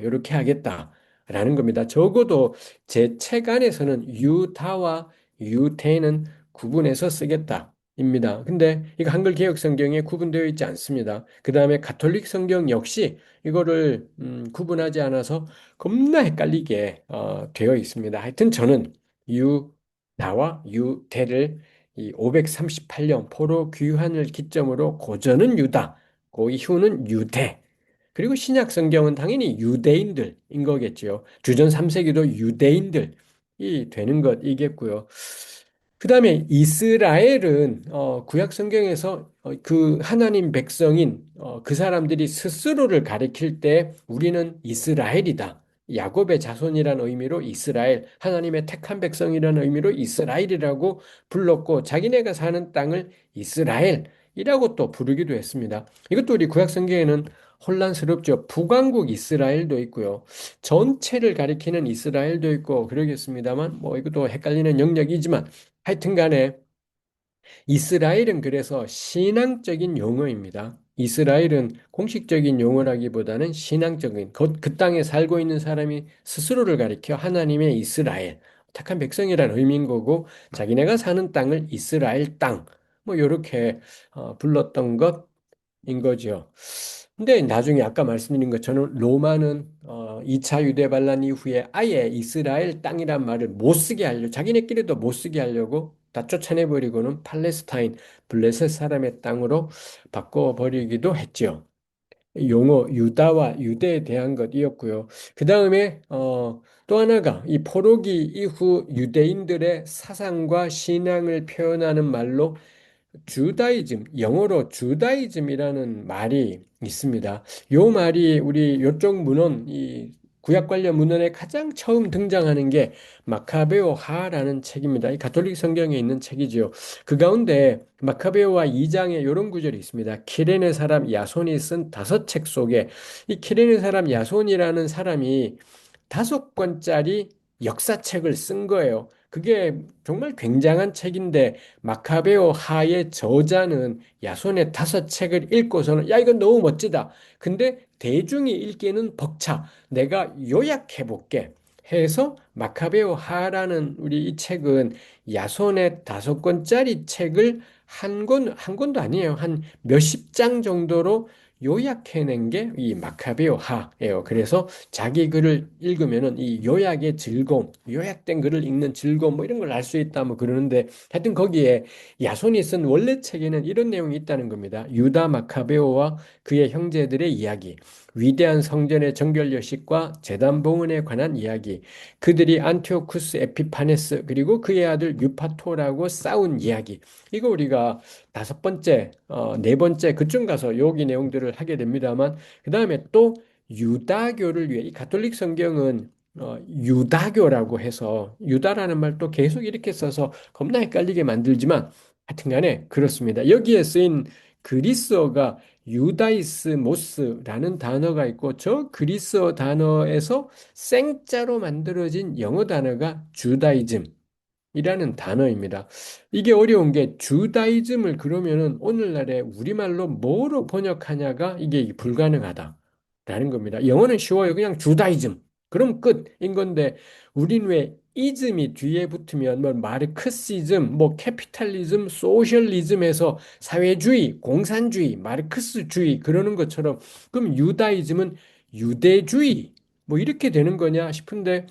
이렇게 하겠다라는 겁니다. 적어도 제 책 안에서는 유다와 유대는 구분해서 쓰겠다입니다. 근데 이거 한글 개역 성경에 구분되어 있지 않습니다. 그 다음에 가톨릭 성경 역시 이거를 구분하지 않아서 겁나 헷갈리게 되어 있습니다. 하여튼 저는 유다와 유대를 이 538년 포로 귀환을 기점으로 고전은 유다, 그 이후는 유대, 그리고 신약 성경은 당연히 유대인들인 거겠지요. 주전 3세기도 유대인들이 되는 것이겠고요. 그 다음에 이스라엘은 구약 성경에서 그 하나님 백성인 그 사람들이 스스로를 가리킬 때 우리는 이스라엘이다. 야곱의 자손이라는 의미로 이스라엘, 하나님의 택한 백성이라는 의미로 이스라엘이라고 불렀고 자기네가 사는 땅을 이스라엘이라고 또 부르기도 했습니다. 이것도 우리 구약 성경에는 혼란스럽죠. 북왕국 이스라엘도 있고요. 전체를 가리키는 이스라엘도 있고 그러겠습니다만 뭐 이것도 헷갈리는 영역이지만 하여튼 간에 이스라엘은 그래서 신앙적인 용어입니다. 이스라엘은 공식적인 용어라기보다는 신앙적인 그 땅에 살고 있는 사람이 스스로를 가리켜 하나님의 이스라엘, 택한 백성이라는 의미인 거고 자기네가 사는 땅을 이스라엘 땅, 뭐 이렇게 불렀던 것인 거죠. 근데 나중에 아까 말씀드린 것처럼 로마는 2차 유대 반란 이후에 아예 이스라엘 땅이란 말을 못 쓰게 하려고 자기네끼리도 못 쓰게 하려고 다 쫓아내버리고는 팔레스타인 블레셋 사람의 땅으로 바꿔버리기도 했죠. 용어 유다와 유대에 대한 것이었고요. 그 다음에 또 하나가 이 포로기 이후 유대인들의 사상과 신앙을 표현하는 말로 주다이즘, 영어로 주다이즘이라는 말이 있습니다. 요 말이 우리 요쪽 문헌, 이 구약 관련 문헌에 가장 처음 등장하는 게 마카베오하라는 책입니다. 이 가톨릭 성경에 있는 책이지요. 그 가운데 마카베오하 2장에 이런 구절이 있습니다. 키레네 사람 야손이 쓴 5책 속에 이 키레네 사람 야손이라는 사람이 5권짜리 역사책을 쓴 거예요. 그게 정말 굉장한 책인데 마카베오 하의 저자는 야손의 5책을 읽고서는 야 이건 너무 멋지다. 근데 대중이 읽기에는 벅차. 내가 요약해 볼게. 해서 마카베오 하라는 우리 이 책은 야손의 5권짜리 책을 한 권도 아니에요. 한 몇십 장 정도로 요약해낸 게 이 마카베오 하예요. 그래서 자기 글을 읽으면은 이 요약의 즐거움, 요약된 글을 읽는 즐거움 뭐 이런 걸 알 수 있다 뭐 그러는데 하여튼 거기에 야손이 쓴 원래 책에는 이런 내용이 있다는 겁니다. 유다 마카베오와 그의 형제들의 이야기, 위대한 성전의 정결 여식과 제단 봉헌에 관한 이야기, 그들이 안티오쿠스 에피파네스 그리고 그의 아들 유파토라고 싸운 이야기. 이거 우리가 5번째, 4번째 그쯤 가서 여기 내용들을 하게 됩니다만 그 다음에 또 유다교를 위해 이 가톨릭 성경은 유다교라고 해서 유다라는 말도 계속 이렇게 써서 겁나 헷갈리게 만들지만 하여튼간에 그렇습니다. 여기에 쓰인 그리스어가 유다이스모스라는 단어가 있고 저 그리스어 단어에서 생자로 만들어진 영어 단어가 주다이즘 이라는 단어입니다. 이게 어려운 게 주다이즘을 그러면은 오늘날에 우리말로 뭐로 번역하냐가 이게 불가능하다라는 겁니다. 영어는 쉬워요. 그냥 주다이즘. 그럼 끝인 건데 우린 왜 이즘이 뒤에 붙으면 뭐 마르크시즘, 뭐 캐피탈리즘, 소셜리즘에서 사회주의, 공산주의, 마르크스주의 그러는 것처럼 그럼 유다이즘은 유대주의 뭐 이렇게 되는 거냐 싶은데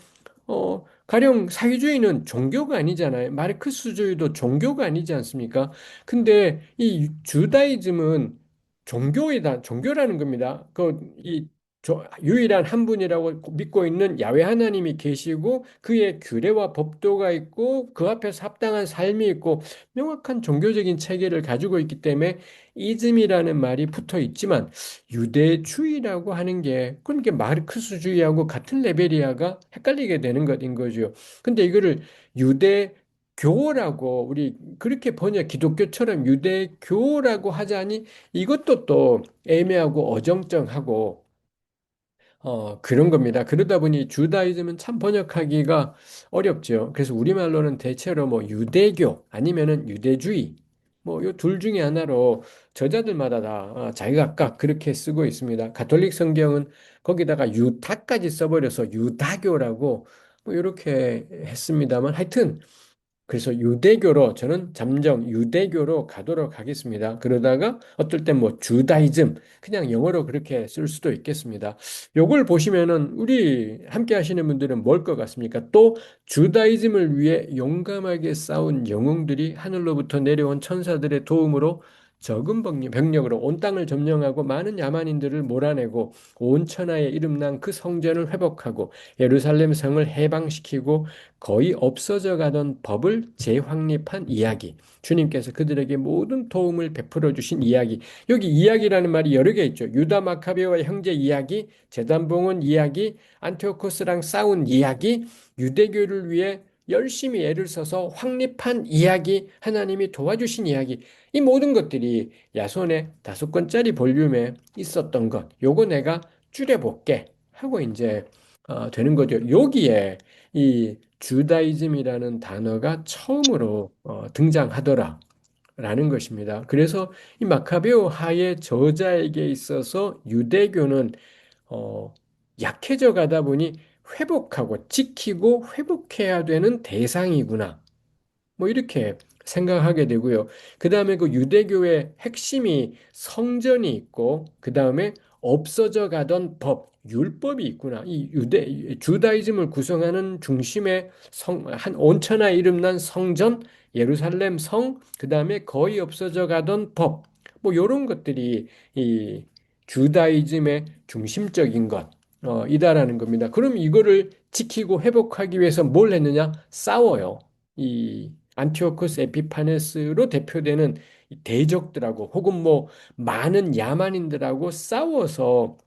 가령 사회주의는 종교가 아니잖아요. 마르크스주의도 종교가 아니지 않습니까? 근데 이 주다이즘은 종교라는 겁니다. 유일한 한 분이라고 믿고 있는 야훼 하나님이 계시고 그의 규례와 법도가 있고 그 앞에서 합당한 삶이 있고 명확한 종교적인 체계를 가지고 있기 때문에 이즘이라는 말이 붙어 있지만 유대주의라고 하는 게 그런 게 마르크스주의하고 같은 레벨이야가 헷갈리게 되는 것인 거죠. 근데 이거를 유대교라고 우리 그렇게 번역 기독교처럼 유대교라고 하자니 이것도 또 애매하고 어정쩡하고 그런 겁니다. 그러다 보니 주다이즘은 참 번역하기가 어렵죠. 그래서 우리말로는 대체로 뭐 유대교 아니면은 유대주의 뭐 요 둘 중에 하나로 저자들마다 다 자기가 각각 그렇게 쓰고 있습니다. 가톨릭 성경은 거기다가 유다까지 써버려서 유다교라고 뭐 이렇게 했습니다만 하여튼 그래서 유대교로 저는 잠정 유대교로 가도록 하겠습니다. 그러다가 어떨 땐 뭐 주다이즘 그냥 영어로 그렇게 쓸 수도 있겠습니다. 요걸 보시면은 우리 함께 하시는 분들은 뭘 것 같습니까? 또 주다이즘을 위해 용감하게 싸운 영웅들이 하늘로부터 내려온 천사들의 도움으로 적은 병력으로 온 땅을 점령하고 많은 야만인들을 몰아내고 온 천하에 이름난 그 성전을 회복하고 예루살렘 성을 해방시키고 거의 없어져 가던 법을 재확립한 이야기. 주님께서 그들에게 모든 도움을 베풀어 주신 이야기. 여기 이야기라는 말이 여러 개 있죠. 유다 마카베와 형제 이야기, 제단봉원 이야기, 안티오코스랑 싸운 이야기, 유대교를 위해 열심히 애를 써서 확립한 이야기, 하나님이 도와주신 이야기. 이 모든 것들이 야손의 5권짜리 볼륨에 있었던 것. 요거 내가 줄여볼게. 하고 이제 되는 거죠. 여기에 이 주다이즘이라는 단어가 처음으로 등장하더라라는 것입니다. 그래서 이 마카베오 하의 저자에게 있어서 유대교는 어, 약해져 가다 보니 회복하고 지키고 회복해야 되는 대상이구나. 뭐 이렇게 생각하게 되고요. 그 다음에 그 유대교의 핵심이 성전이 있고, 그 다음에 없어져 가던 법, 율법이 있구나. 주다이즘을 구성하는 중심에 한 온천하 이름난 성전, 예루살렘 성, 그 다음에 거의 없어져 가던 법, 뭐 이런 것들이 이 주다이즘의 중심적인 것, 이다라는 겁니다. 그럼 이거를 지키고 회복하기 위해서 뭘 했느냐? 싸워요. 이 안티오코스 에피파네스로 대표되는 이 대적들하고 혹은 뭐 많은 야만인들하고 싸워서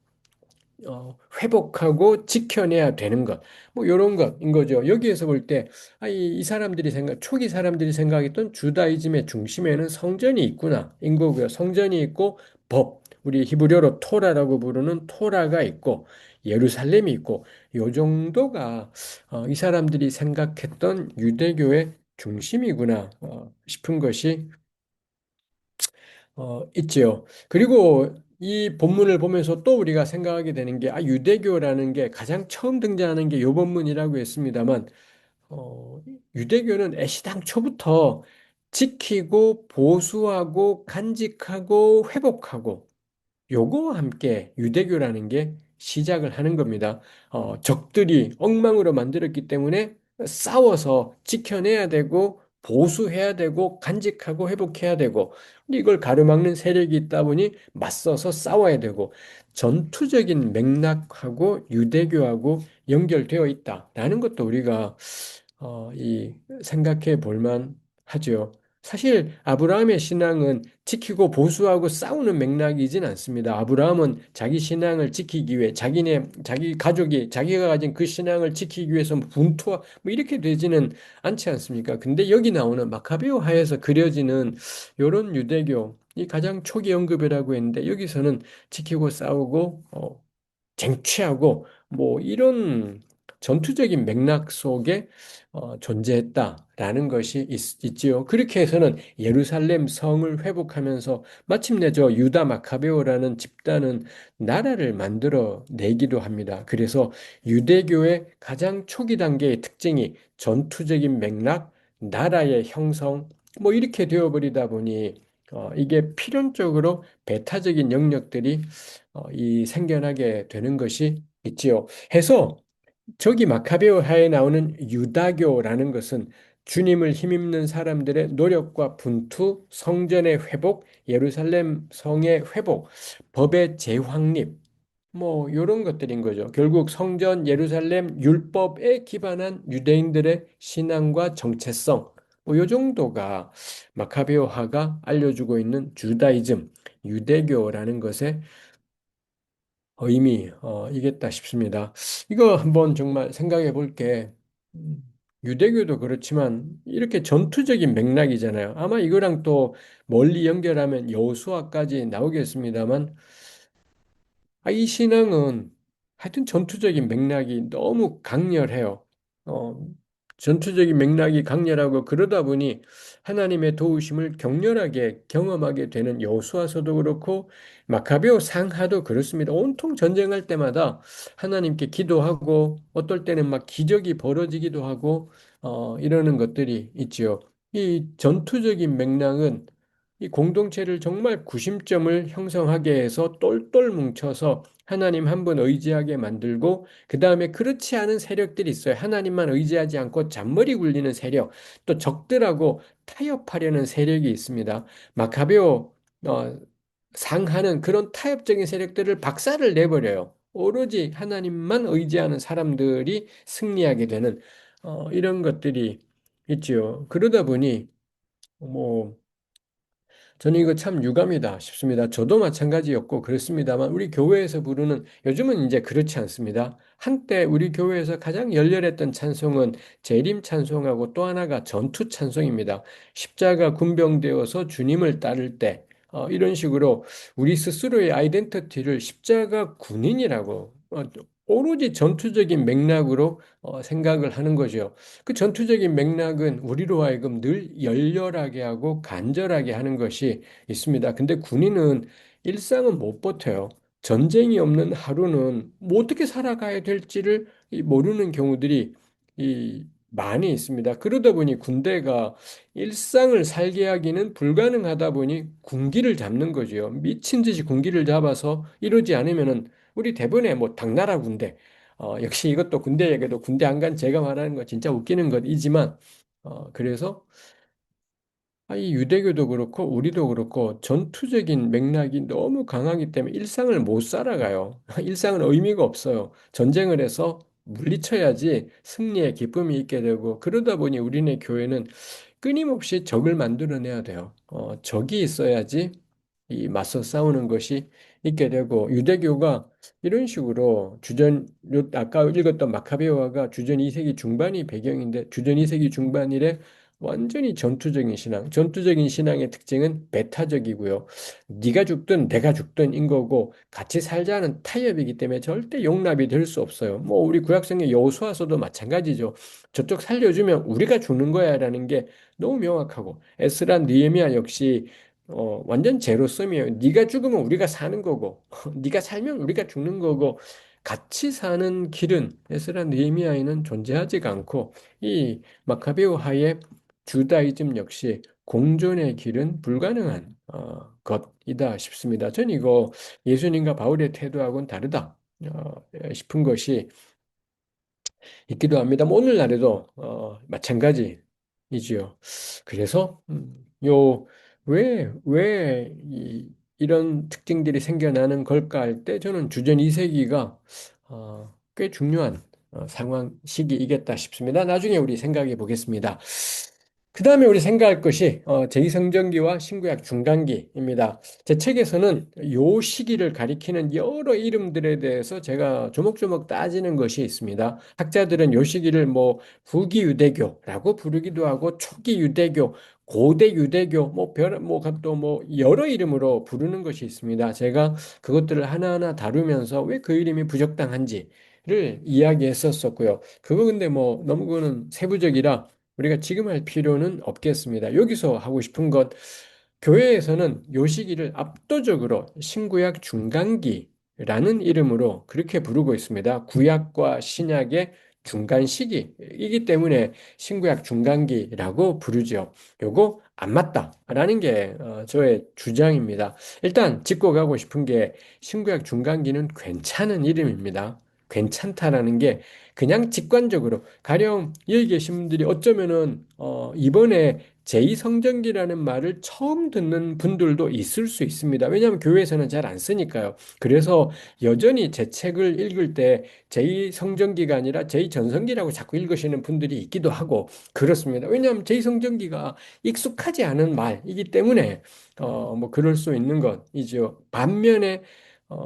회복하고 지켜내야 되는 것. 뭐 이런 것인 거죠. 여기에서 볼 때, 이 사람들이 초기 사람들이 생각했던 주다이즘의 중심에는 성전이 있구나. 인 거고요. 성전이 있고 법. 우리 히브리어로 토라라고 부르는 토라가 있고 예루살렘이 있고 요 정도가 이 사람들이 생각했던 유대교의 중심이구나 싶은 것이 있지요. 그리고 이 본문을 보면서 또 우리가 생각하게 되는 게, 유대교라는 게 가장 처음 등장하는 게 요 본문이라고 했습니다만, 유대교는 애시당초부터 지키고 보수하고 간직하고 회복하고 요거와 함께 유대교라는 게 시작을 하는 겁니다. 적들이 엉망으로 만들었기 때문에 싸워서 지켜내야 되고 보수해야 되고 간직하고 회복해야 되고 근데 이걸 가로막는 세력이 있다 보니 맞서서 싸워야 되고 전투적인 맥락하고 유대교하고 연결되어 있다라는 것도 우리가 이 생각해 볼 만하죠. 사실 아브라함의 신앙은 지키고 보수하고 싸우는 맥락이진 않습니다. 아브라함은 자기 신앙을 지키기 위해 자기 가족이 자기가 가진 그 신앙을 지키기 위해서 뭐 분투하 뭐 이렇게 되지는 않지 않습니까? 근데 여기 나오는 마카베오 하에서 그려지는 요런 유대교 이 가장 초기 언급이라고 했는데 여기서는 지키고 싸우고 쟁취하고 뭐 이런 전투적인 맥락 속에 존재했다라는 것이 있지요. 그렇게 해서는 예루살렘 성을 회복하면서 마침내 저 유다 마카베오라는 집단은 나라를 만들어 내기도 합니다. 그래서 유대교의 가장 초기 단계의 특징이 전투적인 맥락, 나라의 형성, 뭐 이렇게 되어버리다 보니 이게 필연적으로 배타적인 영역들이 이 생겨나게 되는 것이 있지요. 해서 저기 마카베오하에 나오는 유다교라는 것은 주님을 힘입는 사람들의 노력과 분투, 성전의 회복, 예루살렘 성의 회복, 법의 재확립, 뭐 이런 것들인 거죠. 결국 성전, 예루살렘, 율법에 기반한 유대인들의 신앙과 정체성, 뭐 요 정도가 마카베오하가 알려주고 있는 주다이즘, 유대교라는 것의 의미이겠다 싶습니다. 이거 한번 정말 생각해 볼게. 음, 유대교도 그렇지만 이렇게 전투적인 맥락이잖아요. 아마 이거랑 또 멀리 연결하면 여호수아까지 나오겠습니다만 이 신앙은 하여튼 전투적인 맥락이 너무 강렬해요. 어, 전투적인 맥락이 강렬하고 그러다 보니 하나님의 도우심을 격렬하게 경험하게 되는 여호수아서도 그렇고 마카베오 상하도 그렇습니다. 온통 전쟁할 때마다 하나님께 기도하고 어떨 때는 막 기적이 벌어지기도 하고 이러는 것들이 있지요. 이 전투적인 맥락은 이 공동체를 정말 구심점을 형성하게 해서 똘똘 뭉쳐서 하나님 한 분 의지하게 만들고 그 다음에 그렇지 않은 세력들이 있어요. 하나님만 의지하지 않고 잔머리 굴리는 세력, 또 적들하고 타협하려는 세력이 있습니다. 마카베오 상하는 그런 타협적인 세력들을 박살을 내버려요. 오로지 하나님만 의지하는 사람들이 승리하게 되는 이런 것들이 있지요. 그러다 보니 뭐 저는 이거 참 유감이다 싶습니다. 저도 마찬가지였고 그렇습니다만 우리 교회에서 부르는 요즘은 이제 그렇지 않습니다. 한때 우리 교회에서 가장 열렬했던 찬송은 재림 찬송하고 또 하나가 전투 찬송입니다. 십자가 군병되어서 주님을 따를 때 이런 식으로 우리 스스로의 아이덴티티를 십자가 군인이라고 오로지 전투적인 맥락으로 생각을 하는 거죠. 그 전투적인 맥락은 우리로 하여금 늘 열렬하게 하고 간절하게 하는 것이 있습니다. 근데 군인은 일상은 못 버텨요. 전쟁이 없는 하루는 뭐 어떻게 살아가야 될지를 모르는 경우들이 많이 있습니다. 그러다 보니 군대가 일상을 살게 하기는 불가능하다 보니 군기를 잡는 거죠. 미친 듯이 군기를 잡아서 이러지 않으면은 우리 대부분의 뭐 당나라 군대 역시 이것도 군대 얘기도 군대 안 간 제가 말하는 거 진짜 웃기는 것이지만 그래서 이 유대교도 그렇고 우리도 그렇고 전투적인 맥락이 너무 강하기 때문에 일상을 못 살아가요. 일상은 의미가 없어요. 전쟁을 해서 물리쳐야지 승리의 기쁨이 있게 되고 그러다 보니 우리네 교회는 끊임없이 적을 만들어내야 돼요. 적이 있어야지 이 맞서 싸우는 것이 있게 되고 유대교가 이런 식으로 아까 읽었던 마카베오화가 주전 2세기 중반이 배경인데 주전 2세기 중반이래 완전히 전투적인 신앙. 전투적인 신앙의 특징은 배타적이고요. 네가 죽든 내가 죽든인 거고 같이 살자는 타협이기 때문에 절대 용납이 될 수 없어요. 뭐 우리 구약성의 여호수아서도 마찬가지죠. 저쪽 살려주면 우리가 죽는 거야라는 게 너무 명확하고 에스라 느헤미야 역시 완전 제로섬이에요. 네가 죽으면 우리가 사는 거고, 네가 살면 우리가 죽는 거고, 같이 사는 길은 에스라 느헤미야에는 존재하지가 않고 이 마카베오 하의 주다이즘 역시 공존의 길은 불가능한 것이다 싶습니다. 전 이거 예수님과 바울의 태도하고는 다르다 싶은 것이 있기도 합니다. 뭐 오늘날에도 마찬가지이지요. 그래서 이런 특징들이 생겨나는 걸까 할 때 저는 주전 2세기가 꽤 중요한 상황 시기이겠다 싶습니다. 나중에 우리 생각해 보겠습니다. 그 다음에 우리 생각할 것이 제2성전기와 신구약 중간기입니다. 제 책에서는 요 시기를 가리키는 여러 이름들에 대해서 제가 조목조목 따지는 것이 있습니다. 학자들은 요 시기를 뭐 후기 유대교라고 부르기도 하고 초기 유대교, 고대 유대교, 또 여러 이름으로 부르는 것이 있습니다. 제가 그것들을 하나하나 다루면서 왜 그 이름이 부적당한지 이야기했었었고요. 그거 근데 뭐 너무 그거는 세부적이라 우리가 지금 할 필요는 없겠습니다. 여기서 하고 싶은 것, 교회에서는 요 시기를 압도적으로 신구약 중간기라는 이름으로 그렇게 부르고 있습니다. 구약과 신약의 중간 시기이기 때문에 신구약 중간기라고 부르죠. 요거 안 맞다라는 게 저의 주장입니다. 일단 짚고 가고 싶은 게 신구약 중간기는 괜찮은 이름입니다. 괜찮다라는 게 그냥 직관적으로 가령 여기 계신 분들이 어쩌면은 이번에 제2성전기라는 말을 처음 듣는 분들도 있을 수 있습니다. 왜냐하면 교회에서는 잘 안 쓰니까요. 그래서 여전히 제 책을 읽을 때 제2성전기가 아니라 제2전성기라고 자꾸 읽으시는 분들이 있기도 하고 그렇습니다. 왜냐하면 제2성전기가 익숙하지 않은 말이기 때문에 뭐 그럴 수 있는 것이죠. 반면에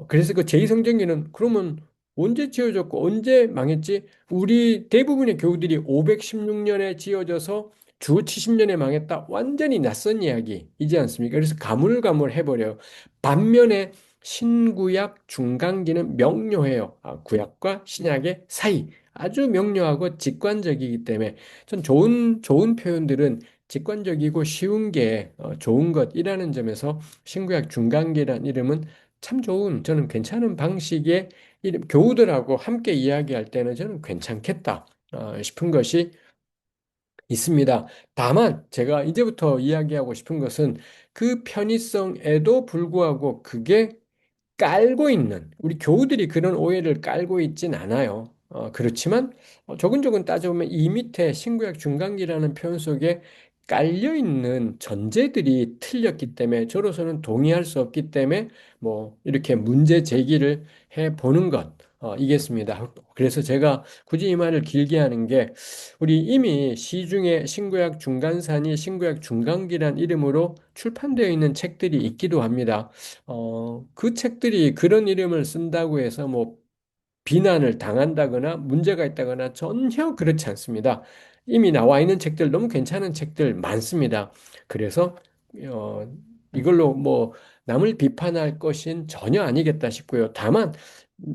그래서 그 제2성전기는 그러면 언제 지어졌고 언제 망했지? 우리 대부분의 교우들이 516년에 지어져서 주 70년에 망했다. 완전히 낯선 이야기이지 않습니까? 그래서 가물가물해버려요. 반면에 신구약 중간기는 명료해요. 구약과 신약의 사이. 아주 명료하고 직관적이기 때문에 전 좋은 표현들은 직관적이고 쉬운 게 좋은 것이라는 점에서 신구약 중간기라는 이름은 참 좋은, 저는 괜찮은 방식의 이름, 교우들하고 함께 이야기할 때는 저는 괜찮겠다 싶은 것이 있습니다. 다만 제가 이제부터 이야기하고 싶은 것은 그 편의성에도 불구하고 그게 깔고 있는 우리 교우들이 그런 오해를 깔고 있진 않아요. 그렇지만 조근조근 따져보면 이 밑에 신구약 중간기라는 표현 속에 깔려 있는 전제들이 틀렸기 때문에 저로서는 동의할 수 없기 때문에 뭐 이렇게 문제 제기를 해 보는 것 이겠습니다. 그래서 제가 굳이 이 말을 길게 하는 게 우리 이미 시중에 신구약 중간산이 신구약 중간기란 이름으로 출판되어 있는 책들이 있기도 합니다. 그 책들이 그런 이름을 쓴다고 해서 뭐 비난을 당한다거나 문제가 있다거나 전혀 그렇지 않습니다. 이미 나와 있는 책들 너무 괜찮은 책들 많습니다. 그래서 어, 이걸로 뭐 남을 비판할 것은 전혀 아니겠다 싶고요. 다만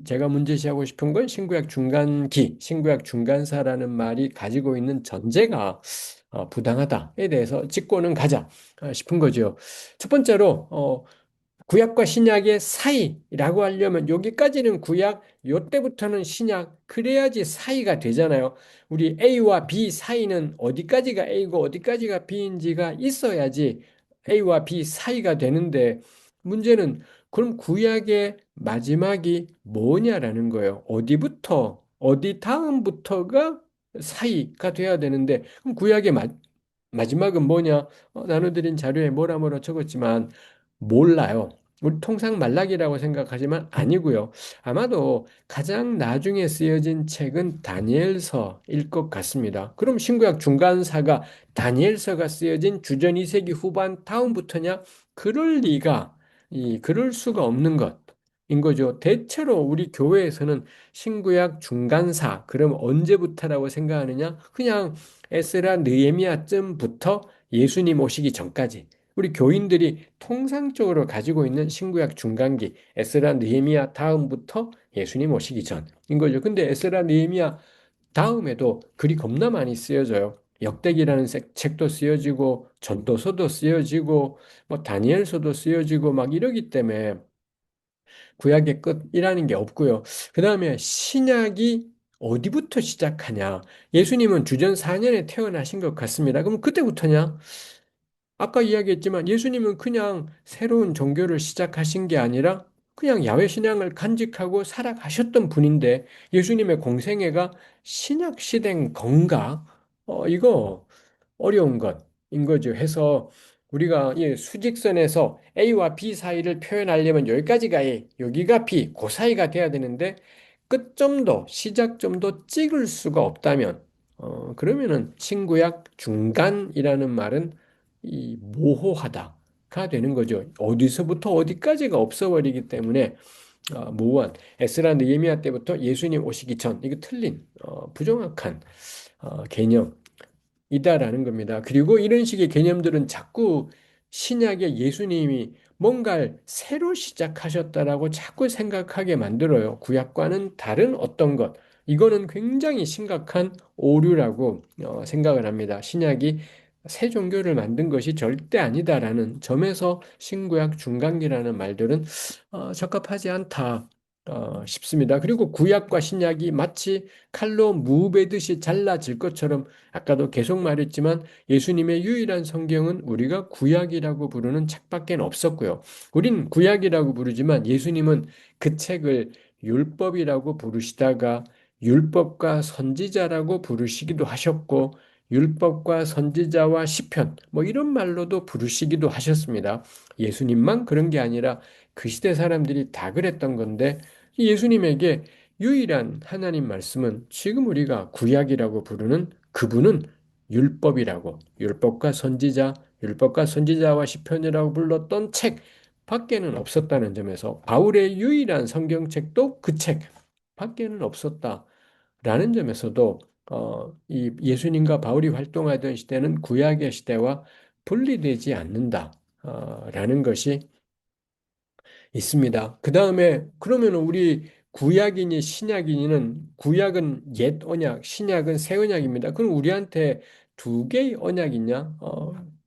제가 문제시하고 싶은 건 신구약 중간기, 신구약 중간사라는 말이 가지고 있는 전제가 부당하다에 대해서 짚고는 가자 싶은 거죠. 첫 번째로 구약과 신약의 사이라고 하려면 여기까지는 구약, 요때부터는 신약, 그래야지 사이가 되잖아요. 우리 A와 B 사이는 어디까지가 A고 어디까지가 B인지가 있어야지 A와 B 사이가 되는데 문제는 그럼 구약의 마지막이 뭐냐라는 거예요. 어디부터, 어디 다음부터가 사이가 돼야 되는데 그럼 구약의 마지막은 뭐냐? 나눠드린 자료에 뭐라 뭐라 적었지만 몰라요. 우리 통상 말락이라고 생각하지만 아니고요. 아마도 가장 나중에 쓰여진 책은 다니엘서일 것 같습니다. 그럼 신구약 중간사가 다니엘서가 쓰여진 주전 2세기 후반 다음부터냐? 그럴 리가, 그럴 수가 없는 것인 거죠. 대체로 우리 교회에서는 신구약 중간사, 그럼 언제부터라고 생각하느냐? 그냥 에스라 느헤미야쯤부터 예수님 오시기 전까지 우리 교인들이 통상적으로 가지고 있는 신구약 중간기 에스라 느헤미야 다음부터 예수님 오시기 전인 거죠. 근데 에스라 느헤미야 다음에도 글이 겁나 많이 쓰여져요. 역대기라는 책도 쓰여지고 전도서도 쓰여지고 뭐 다니엘서도 쓰여지고 막 이러기 때문에 구약의 끝이라는 게 없고요. 그 다음에 신약이 어디부터 시작하냐? 예수님은 주전 4년에 태어나신 것 같습니다. 그럼 그때부터냐? 아까 이야기했지만 예수님은 그냥 새로운 종교를 시작하신 게 아니라 그냥 야훼 신앙을 간직하고 살아가셨던 분인데 예수님의 공생애가 신약 시대인 건가? 이거 어려운 것인 거죠. 해서 우리가 이 수직선에서 A와 B 사이를 표현하려면 여기까지가 A, 여기가 B, 그 사이가 돼야 되는데 끝점도 시작점도 찍을 수가 없다면 그러면은 신구약 중간이라는 말은 이 모호하다가 되는 거죠. 어디서부터 어디까지가 없어버리기 때문에 모호한 에스라 느헤미야 때부터 예수님 오시기 전 이거 틀린 부정확한 개념이다라는 겁니다. 그리고 이런 식의 개념들은 자꾸 신약의 예수님이 뭔가를 새로 시작하셨다라고 자꾸 생각하게 만들어요. 구약과는 다른 어떤 것. 이거는 굉장히 심각한 오류라고 생각을 합니다. 신약이 새 종교를 만든 것이 절대 아니다라는 점에서 신구약 중간기라는 말들은 적합하지 않다 싶습니다. 그리고 구약과 신약이 마치 칼로 무베듯이 잘라질 것처럼 아까도 계속 말했지만 예수님의 유일한 성경은 우리가 구약이라고 부르는 책밖에 없었고요. 우린 구약이라고 부르지만 예수님은 그 책을 율법이라고 부르시다가 율법과 선지자라고 부르시기도 하셨고 율법과 선지자와 시편 뭐 이런 말로도 부르시기도 하셨습니다. 예수님만 그런 게 아니라 그 시대 사람들이 다 그랬던 건데 예수님에게 유일한 하나님 말씀은 지금 우리가 구약이라고 부르는 그분은 율법과 선지자와 시편이라고 불렀던 책 밖에는 없었다는 점에서 바울의 유일한 성경책도 그 책 밖에는 없었다라는 점에서도 이 예수님과 바울이 활동하던 시대는 구약의 시대와 분리되지 않는다라는 것이 있습니다. 그 다음에 그러면 우리 구약이니 신약이니는 구약은 옛 언약, 신약은 새 언약입니다. 그럼 우리한테 두 개의 언약이 있냐?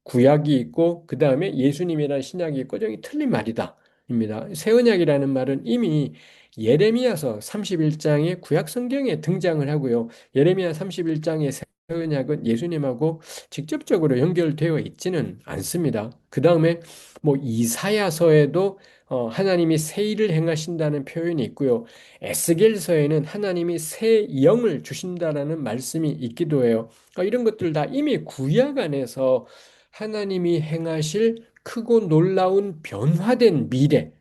구약이 있고 그 다음에 예수님이라는 신약이 있고 저기 틀린 말이다. 입니다. 새 언약이라는 말은 이미 예레미야서 31장의 구약 성경에 등장을 하고요. 예레미야 31장의 새 언약은 예수님하고 직접적으로 연결되어 있지는 않습니다. 그 다음에 뭐 이사야서에도 하나님이 새 일을 행하신다는 표현이 있고요. 에스겔서에는 하나님이 새 영을 주신다라는 말씀이 있기도 해요. 이런 것들 다 이미 구약 안에서 하나님이 행하실 크고 놀라운 변화된 미래,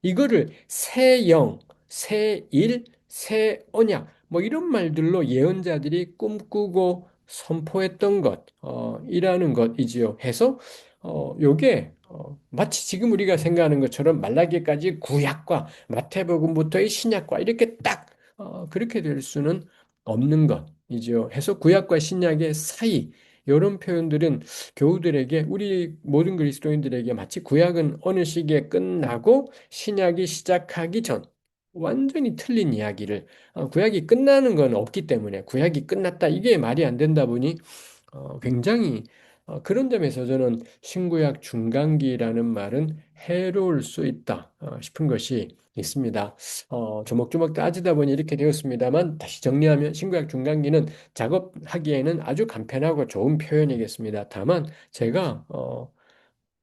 이거를 새 영, 새 일, 새 언약 뭐 이런 말들로 예언자들이 꿈꾸고 선포했던 것, 이라는 것이지요. 해서 요게 마치 지금 우리가 생각하는 것처럼 말라기까지 구약과 마태복음부터의 신약과 이렇게 딱 그렇게 될 수는 없는 것이지요. 해서 구약과 신약의 사이 이런 표현들은 교우들에게 우리 모든 그리스도인들에게 마치 구약은 어느 시기에 끝나고 신약이 시작하기 전 완전히 틀린 이야기를 구약이 끝나는 건 없기 때문에 구약이 끝났다 이게 말이 안 된다 보니 굉장히 그런 점에서 저는 신구약 중간기라는 말은 해로울 수 있다 싶은 것이 있습니다. 조목조목 따지다 보니 이렇게 되었습니다만 다시 정리하면 신구약 중간기는 작업하기에는 아주 간편하고 좋은 표현이겠습니다. 다만 제가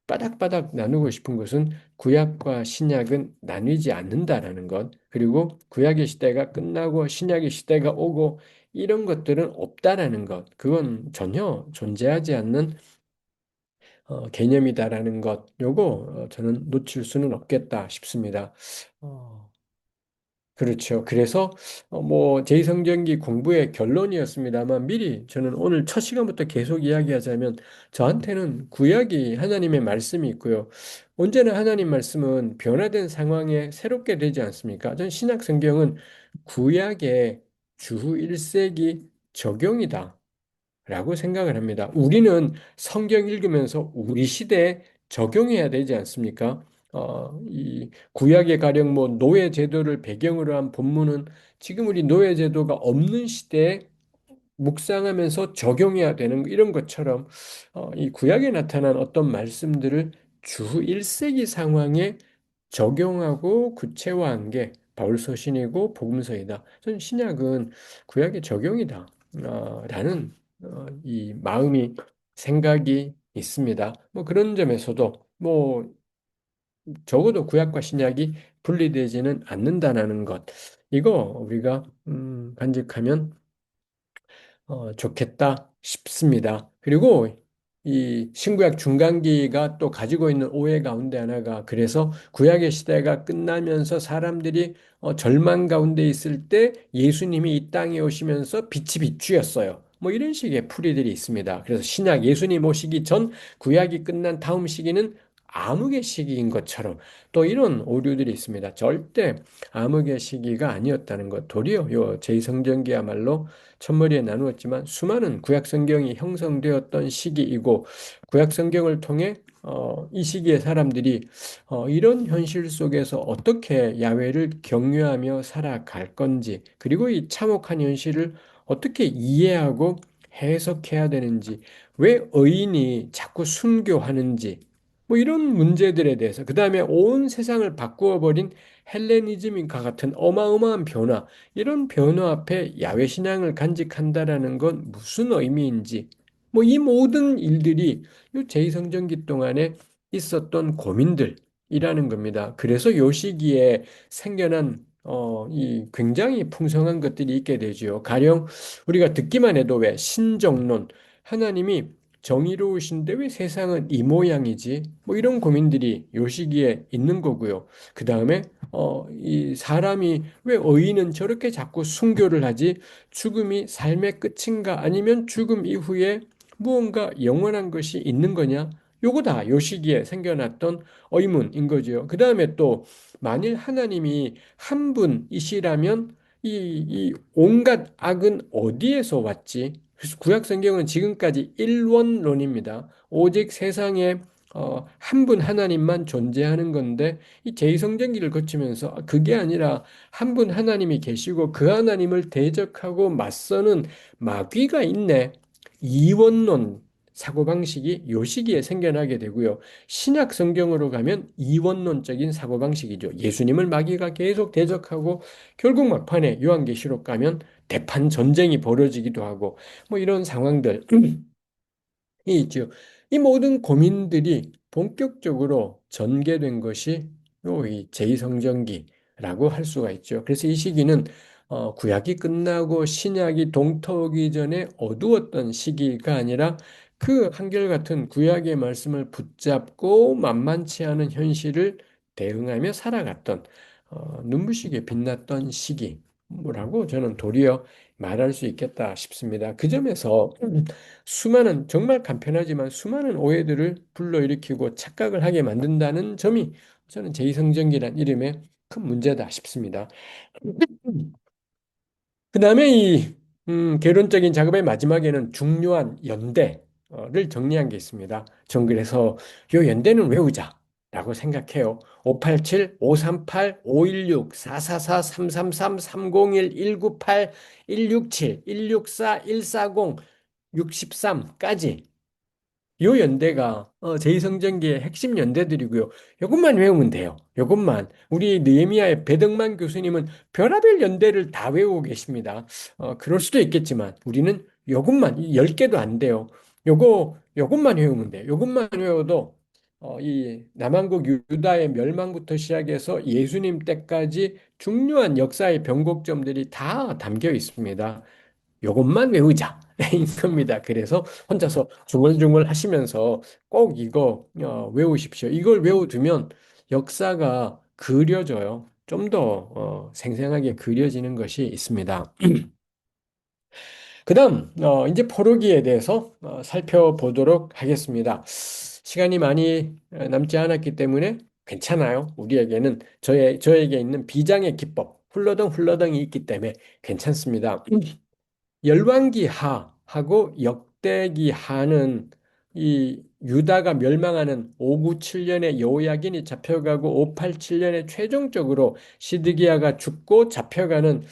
바닥바닥 나누고 싶은 것은 구약과 신약은 나뉘지 않는다라는 것, 그리고 구약의 시대가 끝나고 신약의 시대가 오고 이런 것들은 없다라는 것, 그건 전혀 존재하지 않는 개념이다라는 것, 요거 저는 놓칠 수는 없겠다 싶습니다. 어, 그렇죠. 그래서 뭐 제2성경기 공부의 결론이었습니다만 미리 저는 오늘 첫 시간부터 계속 이야기하자면 저한테는 구약이 하나님의 말씀이 있고요. 언제나 하나님 말씀은 변화된 상황에 새롭게 되지 않습니까? 전 신약 성경은 구약의 주후 1세기 적용이다. 라고 생각을 합니다. 우리는 성경 읽으면서 우리 시대에 적용해야 되지 않습니까? 이 구약의 가령 뭐 노예 제도를 배경으로 한 본문은 지금 우리 노예 제도가 없는 시대에 묵상하면서 적용해야 되는 이런 것처럼 이 구약에 나타난 어떤 말씀들을 주 1세기 상황에 적용하고 구체화한 게 바울 서신이고 복음서이다. 저는 신약은 구약의 적용이다. 라는 이 마음이 생각이 있습니다. 뭐 그런 점에서도 뭐 적어도 구약과 신약이 분리되지는 않는다라는 것. 이거 우리가 간직하면 좋겠다 싶습니다. 그리고 이 신구약 중간기가 또 가지고 있는 오해 가운데 하나가 그래서 구약의 시대가 끝나면서 사람들이 절망 가운데 있을 때 예수님이 이 땅에 오시면서 빛이 비추었어요. 뭐 이런 식의 풀이들이 있습니다. 그래서 신약 예수님 오시기 전 구약이 끝난 다음 시기는 암흑의 시기인 것처럼 또 이런 오류들이 있습니다. 절대 암흑의 시기가 아니었다는 것. 도리어 요 제2성전기야말로 첫머리에 나누었지만 수많은 구약 성경이 형성되었던 시기이고 구약 성경을 통해 이 시기에 사람들이 이런 현실 속에서 어떻게 야훼를 경유하며 살아갈 건지, 그리고 이 참혹한 현실을 어떻게 이해하고 해석해야 되는지, 왜 의인이 자꾸 순교하는지, 뭐 이런 문제들에 대해서, 그 다음에 온 세상을 바꾸어 버린 헬레니즘과 같은 어마어마한 변화, 이런 변화 앞에 야훼 신앙을 간직한다라는 건 무슨 의미인지, 뭐 이 모든 일들이 이 제2성전기 동안에 있었던 고민들이라는 겁니다. 그래서 요 시기에 생겨난 이 굉장히 풍성한 것들이 있게 되지요. 가령 우리가 듣기만 해도 왜 신정론, 하나님이 정의로우신데 왜 세상은 이 모양이지? 뭐 이런 고민들이 요 시기에 있는 거고요. 그 다음에 이 사람이 왜 의인은 저렇게 자꾸 순교를 하지? 죽음이 삶의 끝인가? 아니면 죽음 이후에 무언가 영원한 것이 있는 거냐? 요거 다 요 시기에 생겨났던 의문인 거죠. 그 다음에 또 만일 하나님이 한 분이시라면 이 온갖 악은 어디에서 왔지? 그래서 구약 성경은 지금까지 일원론입니다. 오직 세상에 한 분 하나님만 존재하는 건데 이 제2성전기를 거치면서 그게 아니라 한 분 하나님이 계시고 그 하나님을 대적하고 맞서는 마귀가 있네. 이원론 사고방식이 요 시기에 생겨나게 되고요. 신약 성경으로 가면 이원론적인 사고방식이죠. 예수님을 마귀가 계속 대적하고 결국 막판에 요한계시록 가면 대판 전쟁이 벌어지기도 하고 뭐 이런 상황들 이 있죠. 이 모든 고민들이 본격적으로 전개된 것이 이 제2성전기라고 할 수가 있죠. 그래서 이 시기는 구약이 끝나고 신약이 동터오기 전에 어두웠던 시기가 아니라 그 한결같은 구약의 말씀을 붙잡고 만만치 않은 현실을 대응하며 살아갔던 눈부시게 빛났던 시기라고 저는 도리어 말할 수 있겠다 싶습니다. 그 점에서 수많은 정말 간편하지만 수많은 오해들을 불러일으키고 착각을 하게 만든다는 점이 저는 제2성전기란 이름의 큰 문제다 싶습니다. 그 다음에 이 개론적인 작업의 마지막에는 중요한 연대를 정리한 게 있습니다. 전 그래서 요 연대는 외우자라고 생각해요. 587, 538, 516, 444, 333, 301, 198, 167, 164, 140, 63까지 요 연대가 제2성전기의 핵심 연대들이고요. 요것만 외우면 돼요. 요것만. 우리 느헤미야의 배덕만 교수님은 별하별 연대를 다 외우고 계십니다. 그럴 수도 있겠지만 우리는 요것만 10개도 안 돼요. 요것만 외우면 돼요. 요것만 외워도 이 남한국 유다의 멸망부터 시작해서 예수님 때까지 중요한 역사의 변곡점들이 다 담겨 있습니다. 요것만 외우자. 인 겁니다. 그래서 혼자서 중얼중얼 하시면서 꼭 이거 외우십시오. 이걸 외워두면 역사가 그려져요. 좀 더 생생하게 그려지는 것이 있습니다. 그다음 이제 포로기에 대해서 살펴보도록 하겠습니다. 시간이 많이 남지 않았기 때문에 괜찮아요. 우리에게는 저에게 있는 비장의 기법, 훌러덩 훌러덩이 있기 때문에 괜찮습니다. 열왕기 하하고 역대기 하는 이 유다가 멸망하는 597년에 여호야긴이 잡혀가고 587년에 최종적으로 시드기야가 죽고 잡혀가는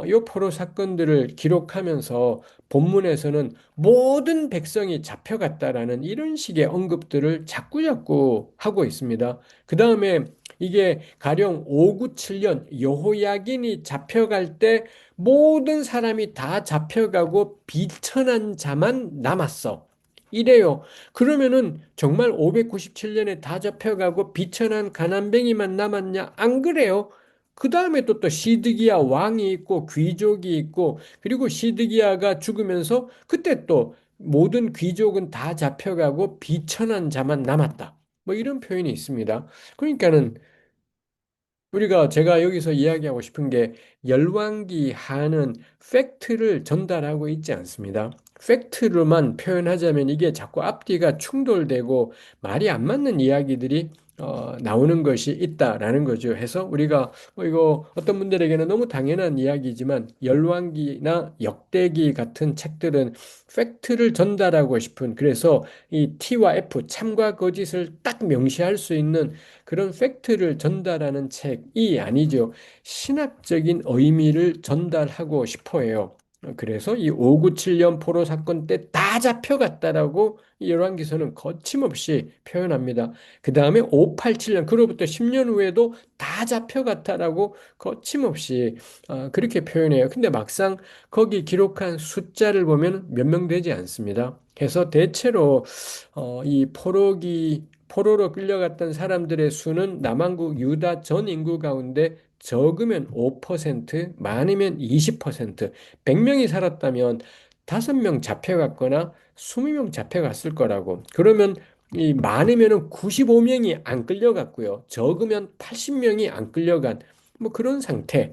요 포로 사건들을 기록하면서 본문에서는 모든 백성이 잡혀갔다라는 이런 식의 언급들을 자꾸자꾸 하고 있습니다. 그 다음에 이게 가령 597년 여호야긴이 잡혀갈 때 모든 사람이 다 잡혀가고 비천한 자만 남았어. 이래요. 그러면은 정말 597년에 다 잡혀가고 비천한 가난뱅이만 남았냐? 안 그래요. 그 다음에 또 시드기야 왕이 있고 귀족이 있고 그리고 시드기야가 죽으면서 그때 또 모든 귀족은 다 잡혀가고 비천한 자만 남았다. 뭐 이런 표현이 있습니다. 그러니까는 제가 여기서 이야기하고 싶은 게 열왕기 하는 팩트를 전달하고 있지 않습니다. 팩트로만 표현하자면 이게 자꾸 앞뒤가 충돌되고 말이 안 맞는 이야기들이 나오는 것이 있다라는 거죠. 해서 우리가 이거 어떤 분들에게는 너무 당연한 이야기지만 열왕기나 역대기 같은 책들은 팩트를 전달하고 싶은 그래서 이 T와 F 참과 거짓을 딱 명시할 수 있는 그런 팩트를 전달하는 책이 아니죠. 신학적인 의미를 전달하고 싶어 해요. 그래서 이 597년 포로 사건 때 다 잡혀갔다라고 이 열왕기서는 거침없이 표현합니다. 그 다음에 587년, 그로부터 10년 후에도 다 잡혀갔다라고 거침없이 그렇게 표현해요. 근데 막상 거기 기록한 숫자를 보면 몇 명 되지 않습니다. 그래서 대체로 이 포로로 끌려갔던 사람들의 수는 남한국 유다 전 인구 가운데 적으면 5%, 많으면 20%, 100명이 살았다면 5명 잡혀갔거나 20명 잡혀갔을 거라고. 그러면 이 많으면은 95명이 안 끌려갔고요. 적으면 80명이 안 끌려간 뭐 그런 상태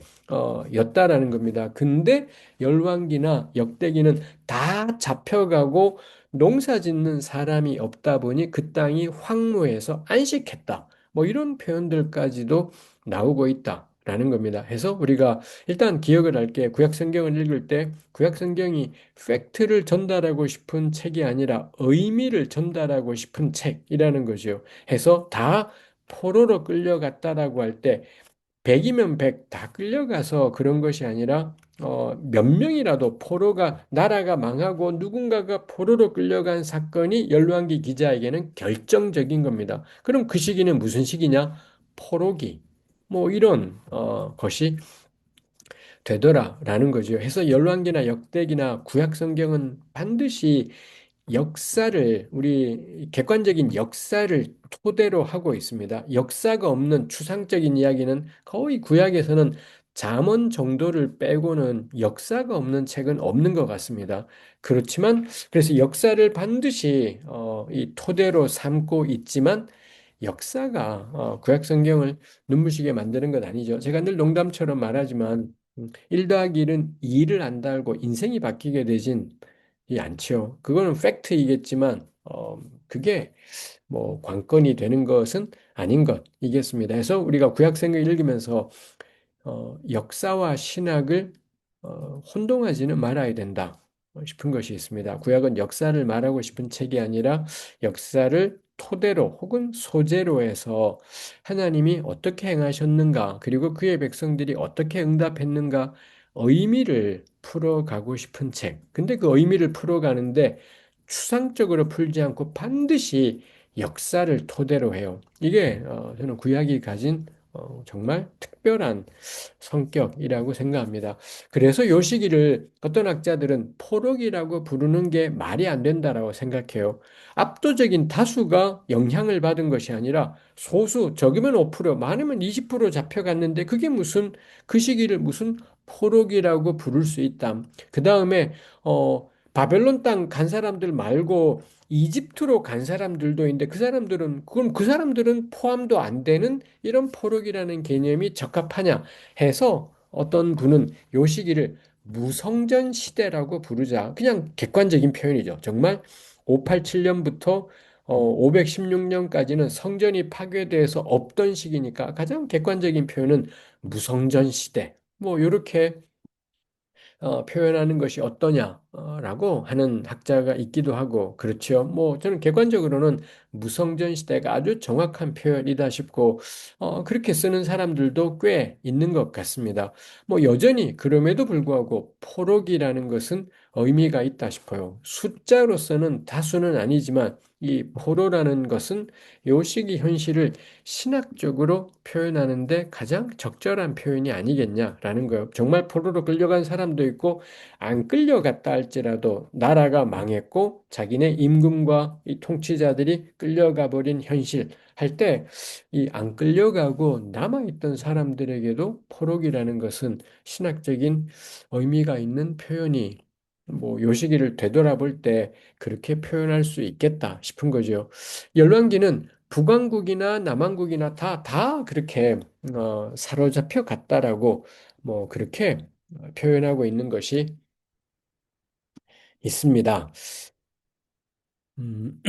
였다라는 겁니다. 근데 열왕기나 역대기는 다 잡혀가고 농사 짓는 사람이 없다 보니 그 땅이 황무해서 안식했다. 뭐 이런 표현들까지도 나오고 있다라는 겁니다. 해서 우리가 일단 기억을 할게 구약 성경을 읽을 때 구약 성경이 팩트를 전달하고 싶은 책이 아니라 의미를 전달하고 싶은 책이라는 거죠. 해서 다 포로로 끌려갔다라고 할 때 100이면 100 다 끌려가서 그런 것이 아니라 몇 명이라도 나라가 망하고 누군가가 포로로 끌려간 사건이 열왕기 기자에게는 결정적인 겁니다. 그럼 그 시기는 무슨 시기냐? 포로기. 뭐 이런 것이 되더라라는 거죠. 해서 열왕기나 역대기나 구약 성경은 반드시 우리 객관적인 역사를 토대로 하고 있습니다. 역사가 없는 추상적인 이야기는 거의 구약에서는 잠언 정도를 빼고는 역사가 없는 책은 없는 것 같습니다. 그래서 역사를 반드시 이 토대로 삼고 있지만 역사가 구약 성경을 눈부시게 만드는 건 아니죠. 제가 늘 농담처럼 말하지만 1 더하기 1은 2를 안 달고 인생이 바뀌게 되진 이 않죠. 그거는 팩트이겠지만 그게 뭐 관건이 되는 것은 아닌 것이겠습니다. 그래서 우리가 구약성경 읽으면서 역사와 신학을 혼동하지는 말아야 된다 싶은 것이 있습니다. 구약은 역사를 말하고 싶은 책이 아니라 역사를 토대로 혹은 소재로 해서 하나님이 어떻게 행하셨는가, 그리고 그의 백성들이 어떻게 응답했는가 의미를 풀어가고 싶은 책. 근데 그 의미를 풀어가는데 추상적으로 풀지 않고 반드시 역사를 토대로 해요. 이게 저는 구약이 가진 정말 특별한 성격이라고 생각합니다. 그래서 요 시기를 어떤 학자들은 포록이라고 부르는 게 말이 안 된다라고 생각해요. 압도적인 다수가 영향을 받은 것이 아니라 소수, 적으면 5%, 많으면 20% 잡혀갔는데 그 시기를 무슨 포록이라고 부를 수 있다. 그 다음에 바벨론 땅 간 사람들 말고 이집트로 간 사람들도 있는데 그 사람들은 포함도 안 되는 이런 포록이라는 개념이 적합하냐 해서 어떤 분은 요 시기를 무성전 시대라고 부르자. 그냥 객관적인 표현이죠. 정말 587년부터 516년까지는 성전이 파괴돼서 없던 시기니까 가장 객관적인 표현은 무성전 시대. 뭐 이렇게 표현하는 것이 어떠냐라고 하는 학자가 있기도 하고, 그렇죠. 뭐, 저는 객관적으로는 무성전 시대가 아주 정확한 표현이다 싶고, 그렇게 쓰는 사람들도 꽤 있는 것 같습니다. 뭐, 여전히 그럼에도 불구하고 포록이라는 것은 의미가 있다 싶어요. 숫자로서는 다수는 아니지만, 이 포로라는 것은 요 시기 현실을 신학적으로 표현하는데 가장 적절한 표현이 아니겠냐라는 거예요. 정말 포로로 끌려간 사람도 있고 안 끌려갔다 할지라도 나라가 망했고 자기네 임금과 이 통치자들이 끌려가 버린 현실 할 때 이 안 끌려가고 남아있던 사람들에게도 포록이라는 것은 신학적인 의미가 있는 표현이 뭐 요 시기를 되돌아볼 때 그렇게 표현할 수 있겠다 싶은 거죠. 열왕기는 북왕국이나 남왕국이나 다 그렇게 사로잡혀 갔다라고 뭐 그렇게 표현하고 있는 것이 있습니다. 음,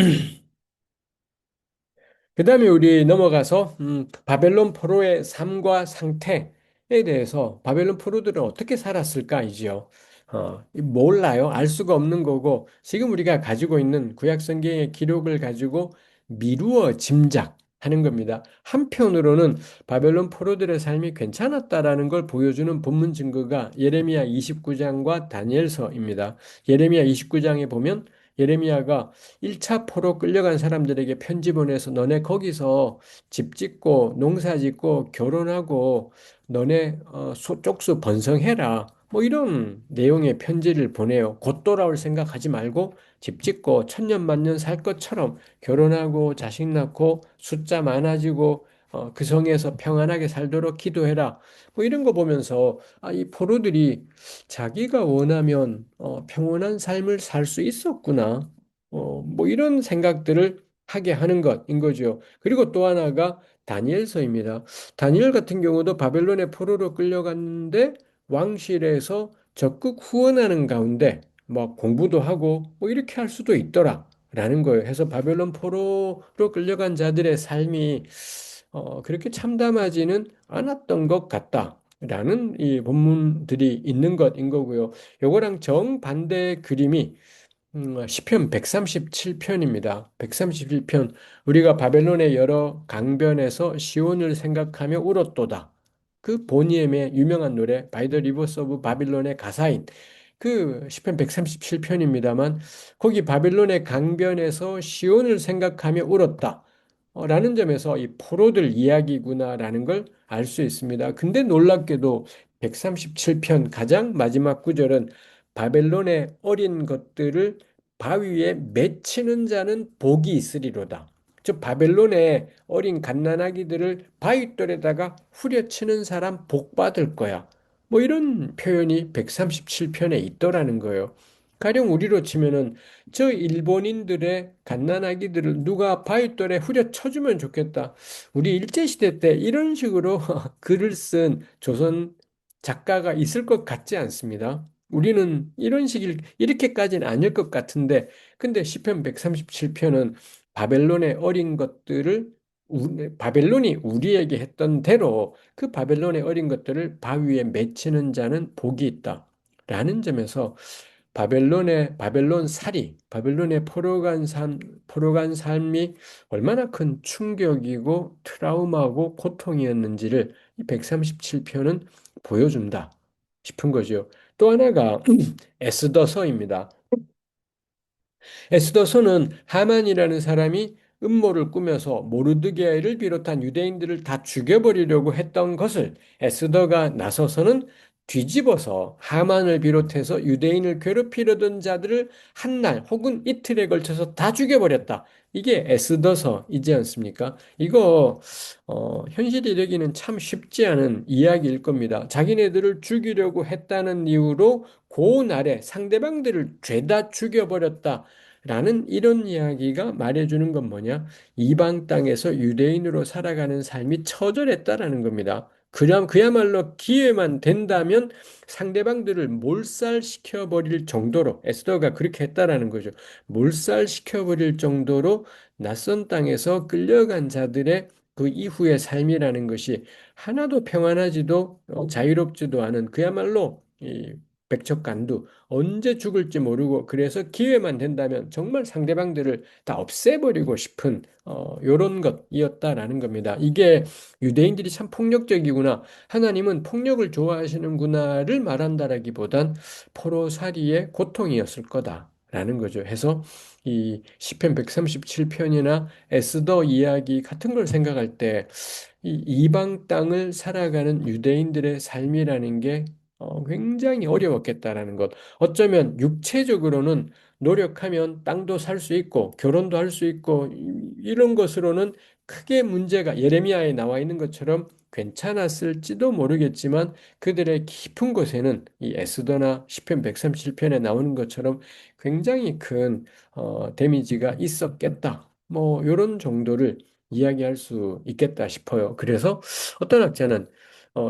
그 다음에 우리 넘어가서 바벨론 포로의 삶과 상태에 대해서 바벨론 포로들은 어떻게 살았을까이지요. 몰라요. 알 수가 없는 거고 지금 우리가 가지고 있는 구약 성경의 기록을 가지고 미루어 짐작하는 겁니다. 한편으로는 바벨론 포로들의 삶이 괜찮았다라는 걸 보여주는 본문 증거가 예레미야 29장과 다니엘서입니다. 예레미야 29장에 보면 예레미야가 1차 포로 끌려간 사람들에게 편지 보내서 너네 거기서 집 짓고 농사 짓고 결혼하고 너네 쪽수 번성해라. 뭐 이런 내용의 편지를 보내요. 곧 돌아올 생각하지 말고 집 짓고 천년 만년 살 것처럼 결혼하고 자식 낳고 숫자 많아지고 그 성에서 평안하게 살도록 기도해라. 뭐 이런 거 보면서 이 포로들이 자기가 원하면 평온한 삶을 살 수 있었구나. 뭐 이런 생각들을 하게 하는 것인 거죠. 그리고 또 하나가 다니엘서입니다. 다니엘 같은 경우도 바벨론의 포로로 끌려갔는데 왕실에서 적극 후원하는 가운데 뭐 공부도 하고 뭐 이렇게 할 수도 있더라라는 거예요. 해서 바벨론 포로로 끌려간 자들의 삶이 그렇게 참담하지는 않았던 것 같다라는 이 본문들이 있는 것인 거고요. 요거랑 정반대의 그림이 시편 137편입니다. 137편. 우리가 바벨론의 여러 강변에서 시온을 생각하며 울었도다. 그 보니엠의 유명한 노래 바이 더 리버스 오브 바빌론의 가사인 그 시편 137편입니다만 거기 바벨론의 강변에서 시온을 생각하며 울었다. 라는 점에서 이 포로들 이야기구나라는 걸 알 수 있습니다. 근데 놀랍게도 137편 가장 마지막 구절은 바벨론의 어린 것들을 바위에 맺히는 자는 복이 있으리로다. 즉 바벨론의 어린 갓난아기들을 바위돌에다가 후려치는 사람 복 받을 거야. 뭐 이런 표현이 137편에 있더라는 거예요. 가령 우리로 치면은 저 일본인들의 갓난아기들을 누가 바위돌에 후려쳐주면 좋겠다. 우리 일제시대 때 이런 식으로 글을 쓴 조선 작가가 있을 것 같지 않습니다. 우리는 이런 식일 이렇게까지는 아닐 것 같은데 근데 시편 137편은 바벨론의 어린 것들을 바벨론이 우리에게 했던 대로 그 바벨론의 어린 것들을 바위에 맺히는 자는 복이 있다. 라는 점에서 바벨론 살이, 바벨론의 포로간 삶이 얼마나 큰 충격이고 트라우마고 고통이었는지를 이 137편은 보여준다 싶은 거죠. 또 하나가 에스더서입니다. 에스더서는 하만이라는 사람이 음모를 꾸며서 모르드게를 비롯한 유대인들을 다 죽여버리려고 했던 것을 에스더가 나서서는 뒤집어서 하만을 비롯해서 유대인을 괴롭히려던 자들을 한 날 혹은 이틀에 걸쳐서 다 죽여버렸다. 이게 에스더서이지 않습니까? 이거 현실이 되기는 참 쉽지 않은 이야기일 겁니다. 자기네들을 죽이려고 했다는 이유로 고날에 상대방들을 죄다 죽여버렸다. 라는 이런 이야기가 말해주는 건 뭐냐? 이방 땅에서 유대인으로 살아가는 삶이 처절했다라는 겁니다. 그야말로 기회만 된다면 상대방들을 몰살시켜 버릴 정도로 에스더가 그렇게 했다라는 거죠. 몰살시켜 버릴 정도로 낯선 땅에서 끌려간 자들의 그 이후의 삶이라는 것이 하나도 평안하지도 자유롭지도 않은 그야말로 이 백척간두 언제 죽을지 모르고 그래서 기회만 된다면 정말 상대방들을 다 없애버리고 싶은 요런 것이었다라는 겁니다. 이게 유대인들이 참 폭력적이구나. 하나님은 폭력을 좋아하시는구나를 말한다라기보단 포로살이의 고통이었을 거다라는 거죠. 해서 이 시편 137편이나 에스더 이야기 같은 걸 생각할 때 이 이방 땅을 살아가는 유대인들의 삶이라는 게 굉장히 어려웠겠다라는 것. 어쩌면 육체적으로는 노력하면 땅도 살 수 있고 결혼도 할 수 있고 이런 것으로는 크게 문제가 예레미야에 나와 있는 것처럼 괜찮았을지도 모르겠지만 그들의 깊은 곳에는 이 에스더나 시편 137편에 나오는 것처럼 굉장히 큰 데미지가 있었겠다. 뭐 이런 정도를 이야기할 수 있겠다 싶어요. 그래서 어떤 학자는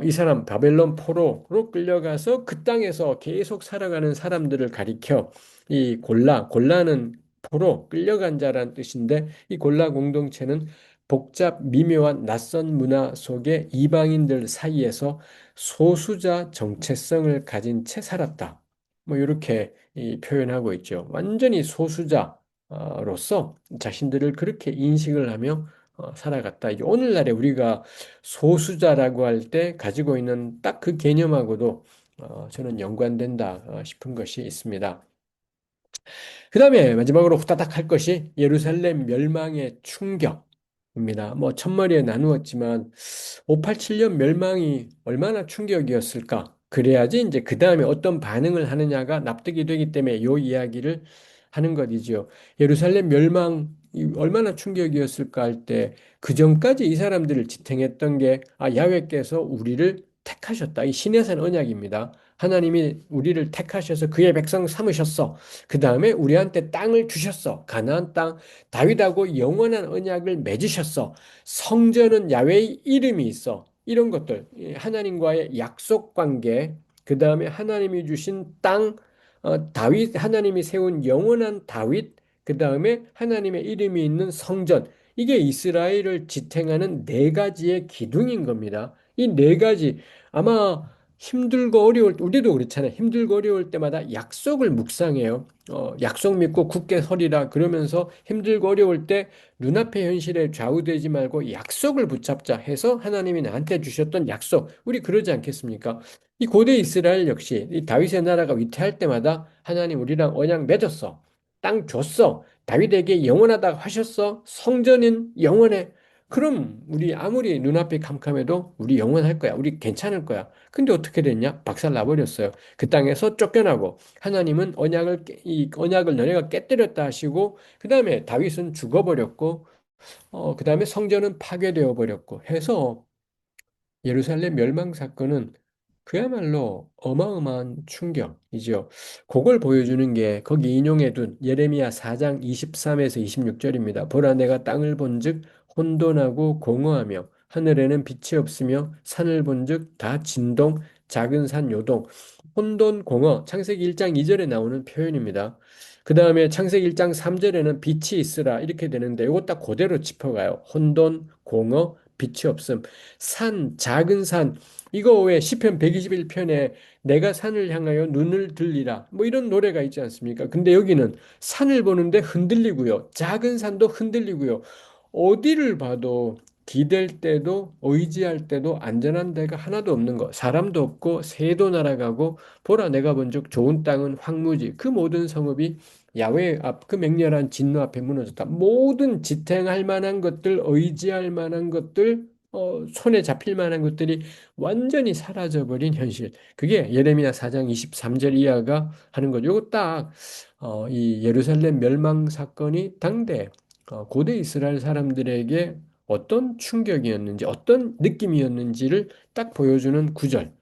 이 사람 바벨론 포로로 끌려가서 그 땅에서 계속 살아가는 사람들을 가리켜 이 골라는 포로 끌려간 자라는 뜻인데 이 골라 공동체는 복잡 미묘한 낯선 문화 속에 이방인들 사이에서 소수자 정체성을 가진 채 살았다. 뭐 이렇게 이 표현하고 있죠. 완전히 소수자로서 자신들을 그렇게 인식을 하며 살아갔다. 이게 오늘날에 우리가 소수자라고 할 때 가지고 있는 딱 그 개념하고도 저는 연관된다 싶은 것이 있습니다. 그 다음에 마지막으로 후다닥 할 것이 예루살렘 멸망의 충격입니다. 뭐 첫머리에 나누었지만 587년 멸망이 얼마나 충격이었을까? 그래야지 이제 그 다음에 어떤 반응을 하느냐가 납득이 되기 때문에 이 이야기를 하는 것이지요. 예루살렘 멸망이 얼마나 충격이었을까 할 때 그 전까지 이 사람들을 지탱했던 게 야훼께서 우리를 택하셨다. 이 신의 산 언약입니다. 하나님이 우리를 택하셔서 그의 백성 삼으셨어. 그 다음에 우리한테 땅을 주셨어. 가나안 땅, 다윗하고 영원한 언약을 맺으셨어. 성전은 야훼의 이름이 있어. 이런 것들, 하나님과의 약속 관계, 그 다음에 하나님이 주신 땅, 다윗, 하나님이 세운 영원한 다윗, 그 다음에 하나님의 이름이 있는 성전. 이게 이스라엘을 지탱하는 네 가지의 기둥인 겁니다. 이 네 가지, 아마 힘들고 어려울 때, 우리도 그렇잖아요. 힘들고 어려울 때마다 약속을 묵상해요. 약속 믿고 굳게 서리라 그러면서 힘들고 어려울 때 눈앞의 현실에 좌우되지 말고 약속을 붙잡자 해서 하나님이 나한테 주셨던 약속. 우리 그러지 않겠습니까? 이 고대 이스라엘 역시 이 다윗의 나라가 위태할 때마다 하나님 우리랑 언약 맺었어. 땅 줬어. 다윗에게 영원하다 하셨어. 성전은 영원해. 그럼 우리 아무리 눈앞이 캄캄해도 우리 영원할 거야. 우리 괜찮을 거야. 근데 어떻게 됐냐? 박살 나버렸어요. 그 땅에서 쫓겨나고 하나님은 이 언약을 너네가 깨뜨렸다 하시고 그 다음에 다윗은 죽어버렸고 그 다음에 성전은 파괴되어 버렸고 해서 예루살렘 멸망 사건은 그야말로 어마어마한 충격이지요. 그걸 보여주는 게 거기 인용해 둔 예레미야 4장 23에서 26절입니다. 보라 내가 땅을 본즉 혼돈하고 공허하며 하늘에는 빛이 없으며 산을 본즉 다 진동 작은 산 요동 혼돈 공허 창세기 1장 2절에 나오는 표현입니다. 그 다음에 창세기 1장 3절에는 빛이 있으라 이렇게 되는데 이것 딱 그대로 짚어가요. 혼돈 공허 빛이 없음 작은 산, 이거 왜 시편 121편에 내가 산을 향하여 눈을 들리라. 뭐 이런 노래가 있지 않습니까? 근데 여기는 산을 보는데 흔들리고요. 작은 산도 흔들리고요. 어디를 봐도 기댈 때도 의지할 때도 안전한 데가 하나도 없는 거. 사람도 없고 새도 날아가고 보라 내가 본즉 좋은 땅은 황무지. 그 모든 성읍이 야외 앞 그 맹렬한 진노 앞에 무너졌다. 모든 지탱할 만한 것들, 의지할 만한 것들, 손에 잡힐 만한 것들이 완전히 사라져버린 현실. 그게 예레미야 4장 23절 이하가 하는 거죠. 이거 딱, 이 예루살렘 멸망 사건이 당대 고대 이스라엘 사람들에게 어떤 충격이었는지, 어떤 느낌이었는지를 딱 보여주는 구절.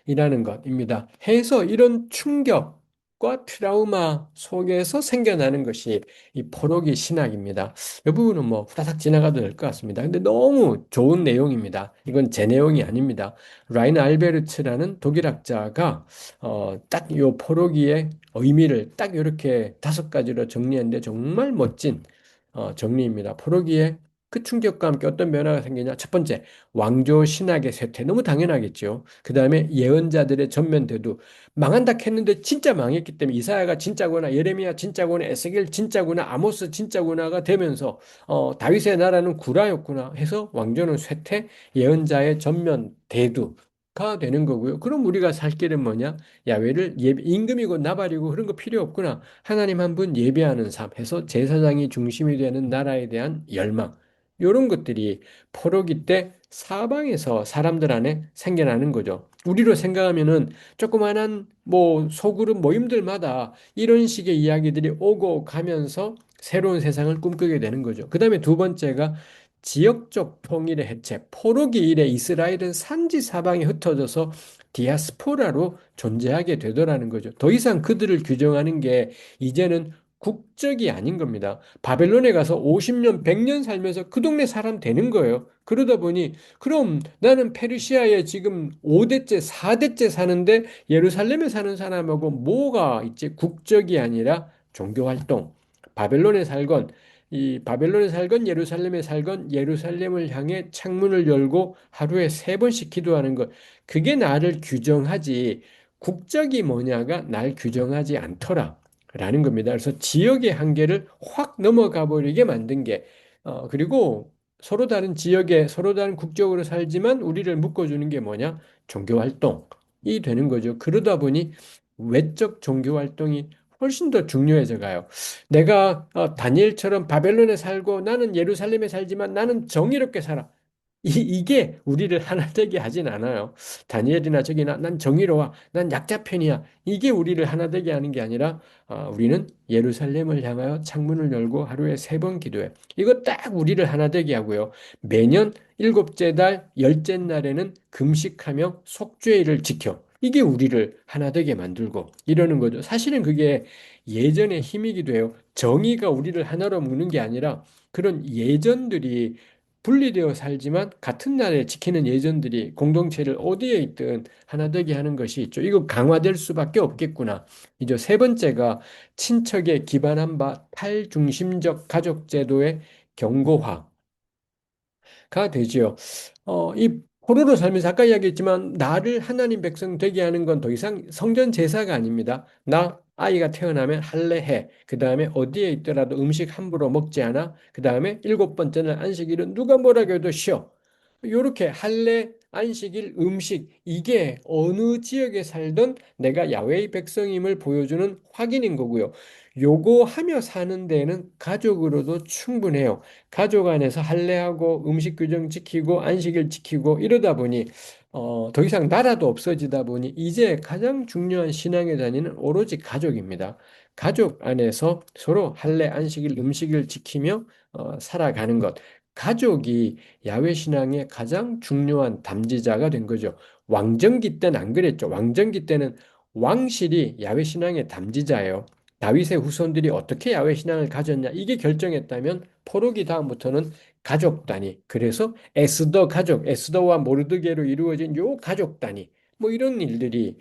이라는 것입니다. 해서 이런 충격과 트라우마 속에서 생겨나는 것이 이 포로기 신학입니다. 이 부분은 뭐 후다닥 지나가도 될 것 같습니다. 근데 너무 좋은 내용입니다. 이건 제 내용이 아닙니다. 라인 알베르츠라는 독일학자가 딱 이 포로기의 의미를 딱 이렇게 5가지로 정리했는데 정말 멋진 정리입니다. 포로기의 그 충격과 함께 어떤 변화가 생기냐? 첫 번째, 왕조 신학의 쇠퇴. 너무 당연하겠죠. 그 다음에 예언자들의 전면 대두. 망한다 했는데 진짜 망했기 때문에 이사야가 진짜구나, 예레미야 진짜구나, 에스겔 진짜구나, 아모스 진짜구나가 되면서 다윗의 나라는 구라였구나 해서 왕조는 쇠퇴, 예언자의 전면 대두가 되는 거고요. 그럼 우리가 살 길은 뭐냐? 야훼를 임금이고 나발이고 그런 거 필요 없구나. 하나님 한 분 예배하는 삶 해서 제사장이 중심이 되는 나라에 대한 열망. 이런 것들이 포로기 때 사방에서 사람들 안에 생겨나는 거죠. 우리로 생각하면은 조그만한 뭐 소그룹 모임들마다 이런 식의 이야기들이 오고 가면서 새로운 세상을 꿈꾸게 되는 거죠. 그 다음에 두 번째가 지역적 통일의 해체. 포로기 이래 이스라엘은 산지 사방에 흩어져서 디아스포라로 존재하게 되더라는 거죠. 더 이상 그들을 규정하는 게 이제는 국적이 아닌 겁니다. 바벨론에 가서 50년, 100년 살면서 그 동네 사람 되는 거예요. 그러다 보니 그럼 나는 페르시아에 지금 5대째, 4대째 사는데 예루살렘에 사는 사람하고 뭐가 있지? 국적이 아니라 종교 활동. 바벨론에 살건 이 바벨론에 살건 예루살렘에 살건 예루살렘을 향해 창문을 열고 하루에 3번씩 기도하는 것. 그게 나를 규정하지 국적이 뭐냐가 날 규정하지 않더라. 라는 겁니다. 그래서 지역의 한계를 확 넘어가 버리게 만든 게, 그리고 서로 다른 지역에 서로 다른 국적으로 살지만 우리를 묶어주는 게 뭐냐? 종교 활동이 되는 거죠. 그러다 보니 외적 종교 활동이 훨씬 더 중요해져 가요. 내가 다니엘처럼 바벨론에 살고 나는 예루살렘에 살지만 나는 정의롭게 살아. 이게 우리를 하나 되게 하진 않아요. 다니엘이나 저기나 난 정의로워. 난 약자 편이야. 이게 우리를 하나 되게 하는 게 아니라 우리는 예루살렘을 향하여 창문을 열고 하루에 3번 기도해. 이거 딱 우리를 하나 되게 하고요. 매년 일곱째 달 열째 날에는 금식하며 속죄일을 지켜. 이게 우리를 하나 되게 만들고 이러는 거죠. 사실은 그게 예전의 힘이기도 해요. 정의가 우리를 하나로 묶는 게 아니라 그런 예전들이 분리되어 살지만 같은 나라에 지키는 예전들이 공동체를 어디에 있든 하나 되게 하는 것이 있죠. 이거 강화될 수밖에 없겠구나. 이제 세 번째가 친척에 기반한 바 탈중심적 가족 제도의 경고화. 가 되지요. 이 포로로 살면서 아까 이야기했지만 나를 하나님 백성 되게 하는 건 더 이상 성전 제사가 아닙니다. 나 아이가 태어나면 할례해. 그 다음에 어디에 있더라도 음식 함부로 먹지 않아. 그 다음에 7번째는 안식일은 누가 뭐라고 해도 쉬어. 요렇게 할례, 안식일, 음식 이게 어느 지역에 살던 내가 야훼의 백성임을 보여주는 확인인 거고요. 요거 하며 사는 데에는 가족으로도 충분해요. 가족 안에서 할례하고 음식 규정 지키고 안식일 지키고 이러다 보니 더 이상 나라도 없어지다 보니 이제 가장 중요한 신앙의 단위는 오로지 가족입니다. 가족 안에서 서로 할례, 안식일, 음식을 지키며 살아가는 것. 가족이 야훼 신앙의 가장 중요한 담지자가 된 거죠. 왕정기 때는 안 그랬죠. 왕정기 때는 왕실이 야훼 신앙의 담지자예요. 다윗의 후손들이 어떻게 야훼 신앙을 가졌냐 이게 결정했다면 포로기 다음부터는 가족 단위. 그래서 에스더 가족, 에스더와 모르드게로 이루어진 요 가족 단위. 뭐 이런 일들이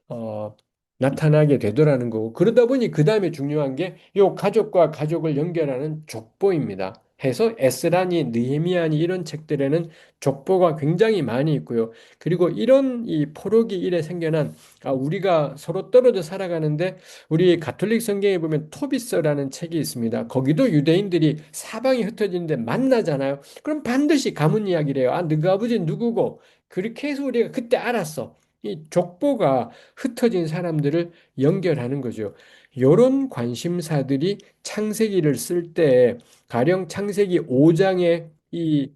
어, 나타나게 되더라는 거고 그러다 보니 그 다음에 중요한 게 요 가족과 가족을 연결하는 족보입니다. 해서 에스라니, 느헤미야니 이런 책들에는 족보가 굉장히 많이 있고요. 그리고 이런 이 포로기 일에 생겨난 우리가 서로 떨어져 살아가는데 우리 가톨릭 성경에 보면 토비서라는 책이 있습니다. 거기도 유대인들이 사방이 흩어지는데 만나잖아요. 그럼 반드시 가문 이야기를 해요. 너가 아버지 누구고? 그렇게 해서 우리가 그때 알았어. 이 족보가 흩어진 사람들을 연결하는 거죠. 이런 관심사들이 창세기를 쓸 때 가령 창세기 5장에 이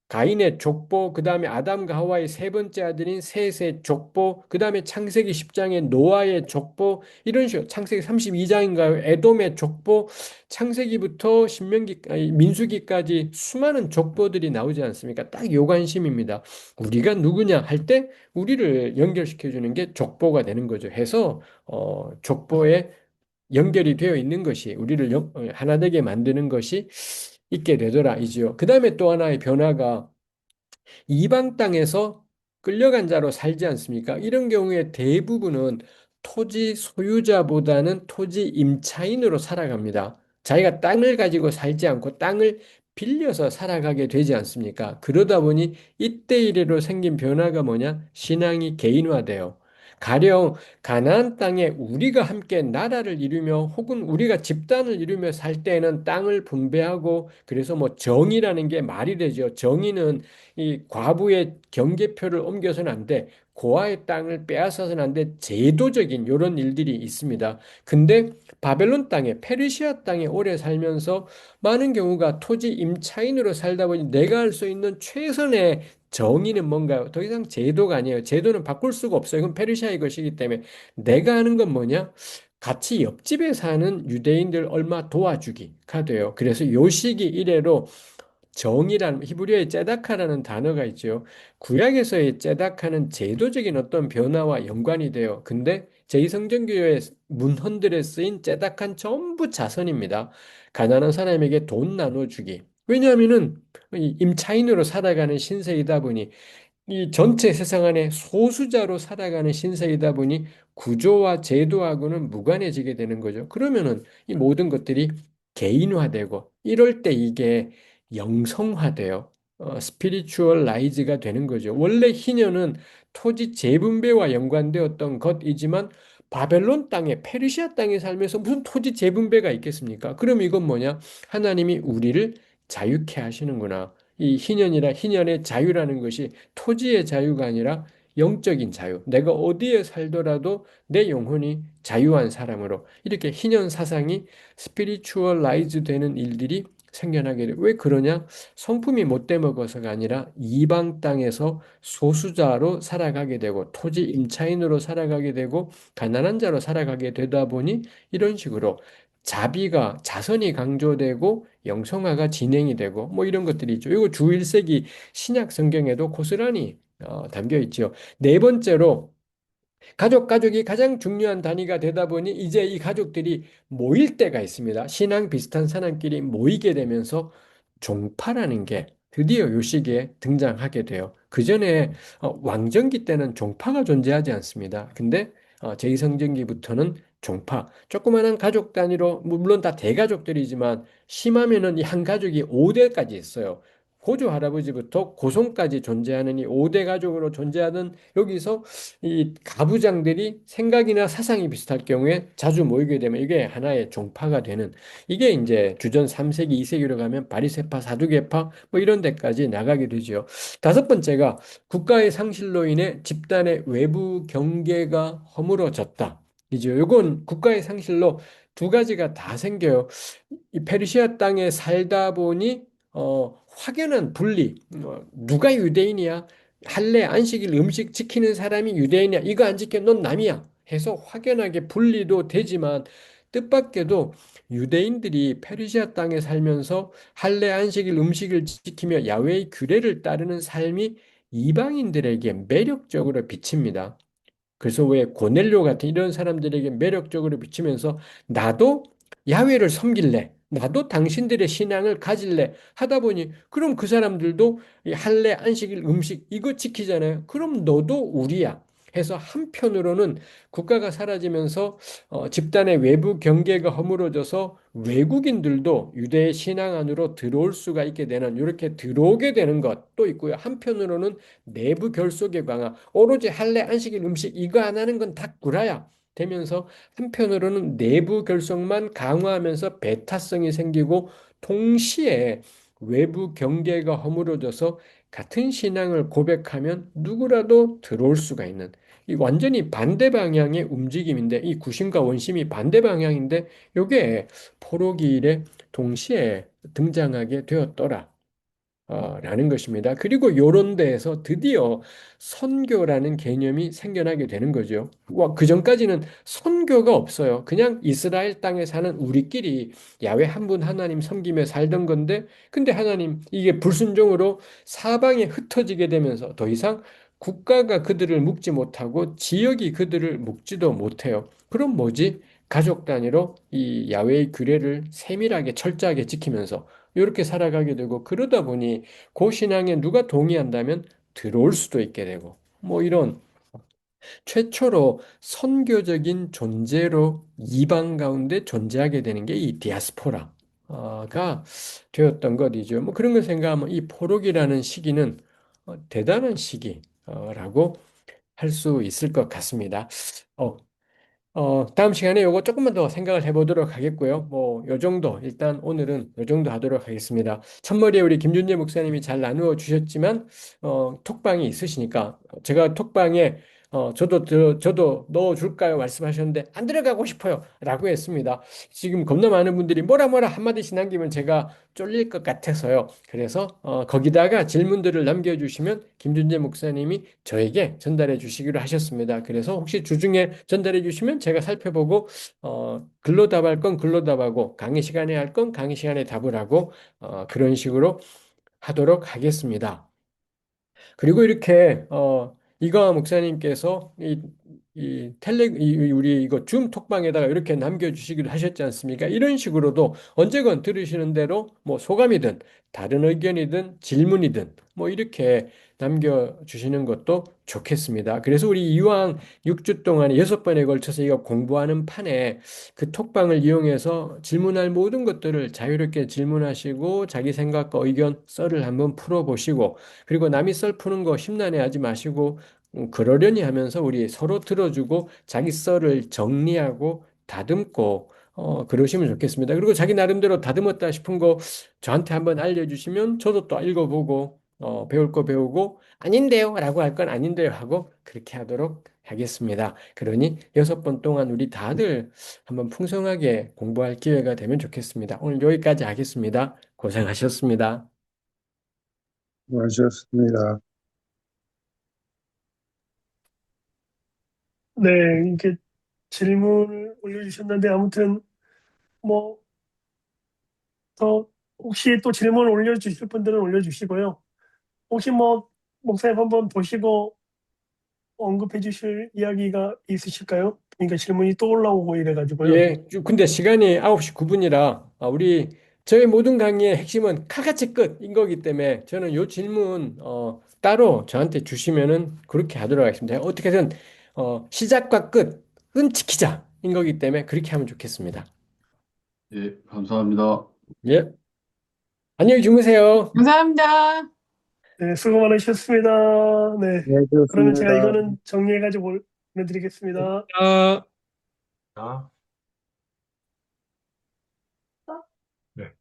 가인의 족보, 그 다음에 아담과 하와의 3번째 아들인 셋의 족보, 그 다음에 창세기 10장의 노아의 족보, 이런 식으로 창세기 32장인가요? 에돔의 족보, 창세기부터 민수기까지 수많은 족보들이 나오지 않습니까? 딱 요 관심입니다. 우리가 누구냐 할 때 우리를 연결시켜 주는 게 족보가 되는 거죠. 해서 족보에 연결이 되어 있는 것이 우리를 하나 되게 만드는 것이 있게 되더라 이지요. 그 다음에 또 하나의 변화가 이방 땅에서 끌려간 자로 살지 않습니까? 이런 경우에 대부분은 토지 소유자보다는 토지 임차인으로 살아갑니다. 자기가 땅을 가지고 살지 않고 땅을 빌려서 살아가게 되지 않습니까? 그러다 보니 이때 이래로 생긴 변화가 뭐냐? 신앙이 개인화돼요. 가령 가나안 땅에 우리가 함께 나라를 이루며 혹은 우리가 집단을 이루며 살 때에는 땅을 분배하고 그래서 뭐 정의라는 게 말이 되죠. 정의는 이 과부의 경계표를 옮겨서는 안 돼. 고아의 땅을 빼앗아서는 안 돼. 제도적인 이런 일들이 있습니다. 근데 바벨론 땅에 페르시아 땅에 오래 살면서 많은 경우가 토지 임차인으로 살다 보니 내가 할 수 있는 최선의 정의는 뭔가요? 더 이상 제도가 아니에요. 제도는 바꿀 수가 없어요. 이건 페르시아의 것이기 때문에 내가 하는 건 뭐냐? 같이 옆집에 사는 유대인들 얼마 도와주기가 돼요. 그래서 요 시기 이래로 정의란 히브리어의 제다카라는 단어가 있죠. 구약에서의 제다카는 제도적인 어떤 변화와 연관이 돼요. 근데 제2성전교회 문헌들에 쓰인 제독한 전부 자선입니다. 가난한 사람에게 돈 나눠주기. 왜냐하면은 이 임차인으로 살아가는 신세이다 보니 이 전체 세상 안에 소수자로 살아가는 신세이다 보니 구조와 제도하고는 무관해지게 되는 거죠. 그러면은 이 모든 것들이 개인화되고 이럴 때 이게 영성화돼요. 스피리추얼라이즈가 되는 거죠. 원래 희년은 토지 재분배와 연관되었던 것이지만 바벨론 땅에 페르시아 땅에 살면서 무슨 토지 재분배가 있겠습니까? 그럼 이건 뭐냐? 하나님이 우리를 자유케 하시는구나. 이 희년이라 희년의 자유라는 것이 토지의 자유가 아니라 영적인 자유. 내가 어디에 살더라도 내 영혼이 자유한 사람으로 이렇게 희년 사상이 스피리추얼라이즈 되는 일들이 생겨나게 돼. 왜 그러냐? 성품이 못돼 먹어서가 아니라 이방 땅에서 소수자로 살아가게 되고 토지 임차인으로 살아가게 되고 가난한 자로 살아가게 되다 보니 이런 식으로 자비가 자선이 강조되고 영성화가 진행이 되고 뭐 이런 것들이 있죠. 이거 주 1세기 신약 성경에도 고스란히 담겨 있죠. 네 번째로 가족이 가장 중요한 단위가 되다 보니 이제 이 가족들이 모일 때가 있습니다. 신앙 비슷한 사람끼리 모이게 되면서 종파라는 게 드디어 요 시기에 등장하게 돼요. 그 전에 왕정기 때는 종파가 존재하지 않습니다. 근데 제2성전기부터는 종파, 조그마한 가족 단위로 물론 다 대가족들이지만 심하면은 이 한 가족이 5대까지 있어요. 고조 할아버지부터 고손까지 존재하는 이 5대 가족으로 존재하는 여기서 이 가부장들이 생각이나 사상이 비슷할 경우에 자주 모이게 되면 이게 하나의 종파가 되는 이게 이제 주전 3세기, 2세기로 가면 바리새파, 사두개파 뭐 이런 데까지 나가게 되죠. 다섯 번째가 국가의 상실로 인해 집단의 외부 경계가 허물어졌다. 이죠. 요건 국가의 상실로 두 가지가 다 생겨요. 이 페르시아 땅에 살다 보니 확연한 분리. 누가 유대인이야? 할례 안식일 음식 지키는 사람이 유대인이야. 이거 안 지켜 넌 남이야. 해서 확연하게 분리도 되지만 뜻밖에도 유대인들이 페르시아 땅에 살면서 할례 안식일 음식을 지키며 야훼의 규례를 따르는 삶이 이방인들에게 매력적으로 비칩니다. 그래서 왜 고넬료 같은 이런 사람들에게 매력적으로 비치면서 나도 야훼를 섬길래, 나도 당신들의 신앙을 가질래 하다 보니 그럼 그 사람들도 이 할례 안식일 음식 이거 지키잖아요. 그럼 너도 우리야. 해서 한편으로는 국가가 사라지면서 집단의 외부 경계가 허물어져서 외국인들도 유대의 신앙 안으로 들어올 수가 있게 되는 이렇게 들어오게 되는 것도 있고요. 한편으로는 내부 결속의 강화, 오로지 할례 안식일 음식 이거 안 하는 건 다 구라야 되면서 한편으로는 내부 결속만 강화하면서 배타성이 생기고 동시에 외부 경계가 허물어져서 같은 신앙을 고백하면 누구라도 들어올 수가 있는 이 완전히 반대 방향의 움직임인데 이 구심과 원심이 반대 방향인데 이게 포로기 일에 동시에 등장하게 되었더라. 라는 것입니다. 그리고 요런 데에서 드디어 선교라는 개념이 생겨나게 되는 거죠. 그 전까지는 선교가 없어요. 그냥 이스라엘 땅에 사는 우리끼리 야훼 한 분 하나님 섬기며 살던 건데, 근데 하나님 이게 불순종으로 사방에 흩어지게 되면서 더 이상 국가가 그들을 묶지 못하고 지역이 그들을 묶지도 못해요. 그럼 뭐지? 가족 단위로 이 야훼의 규례를 세밀하게 철저하게 지키면서 이렇게 살아가게 되고 그러다 보니 그 신앙에 누가 동의한다면 들어올 수도 있게 되고 뭐 이런 최초로 선교적인 존재로 이방 가운데 존재하게 되는 게 이 디아스포라가 되었던 것이죠. 뭐 그런 걸 생각하면 이 포로기라는 시기는 대단한 시기라고 할 수 있을 것 같습니다. 어, 다음 시간에 요거 조금만 더 생각을 해보도록 하겠고요. 뭐, 요 정도, 일단 오늘은 요 정도 하도록 하겠습니다. 첫머리에 우리 김준재 목사님이 잘 나누어 주셨지만, 톡방이 있으시니까, 제가 톡방에, 저도 넣어줄까요? 말씀하셨는데, 안 들어가고 싶어요. 라고 했습니다. 지금 겁나 많은 분들이 뭐라 한마디씩 남기면 제가 쫄릴 것 같아서요. 그래서, 거기다가 질문들을 남겨주시면 김준재 목사님이 저에게 전달해 주시기로 하셨습니다. 그래서 혹시 주중에 전달해 주시면 제가 살펴보고 글로 답할 건 글로 답하고 강의 시간에 할 건 강의 시간에 답을 하고 그런 식으로 하도록 하겠습니다. 그리고 이렇게 이광화 목사님께서 우리 이거 줌 톡방에다가 이렇게 남겨주시기도 하셨지 않습니까? 이런 식으로도 언제건 들으시는 대로 뭐 소감이든 다른 의견이든 질문이든 뭐 이렇게 남겨주시는 것도 좋겠습니다. 그래서 우리 이왕 6주 동안 6번에 걸쳐서 이거 공부하는 판에 그 톡방을 이용해서 질문할 모든 것들을 자유롭게 질문하시고 자기 생각과 의견 썰을 한번 풀어보시고 그리고 남이 썰 푸는 거 심란해하지 마시고 그러려니 하면서 우리 서로 들어주고 자기 썰을 정리하고 다듬고 그러시면 좋겠습니다. 그리고 자기 나름대로 다듬었다 싶은 거 저한테 한번 알려주시면 저도 또 읽어보고 배울 거 배우고 아닌데요 라고 할 건 아닌데요 하고 그렇게 하도록 하겠습니다. 그러니 6번 동안 우리 다들 한번 풍성하게 공부할 기회가 되면 좋겠습니다. 오늘 여기까지 하겠습니다. 고생하셨습니다. 수고하셨습니다. 네, 이렇게 질문을 올려주셨는데 아무튼 뭐 더 혹시 또 질문을 올려주실 분들은 올려주시고요. 혹시 뭐 목사님 한번 보시고 언급해 주실 이야기가 있으실까요? 그러니까 질문이 또 올라오고 이래가지고요. 예, 근데 시간이 9시 9분이라 우리 저희 모든 강의의 핵심은 칼같이 끝인 거기 때문에 저는 요 질문 따로 저한테 주시면은 그렇게 하도록 하겠습니다. 어떻게든 시작과 끝은 지키자인 거기 때문에 그렇게 하면 좋겠습니다. 예, 감사합니다. 예, 안녕히 주무세요. 감사합니다. 네, 수고 많으셨습니다. 네, 네, 그러면 제가 좋습니다. 이거는 정리해가지고 보내드리겠습니다. 아. 아, 네.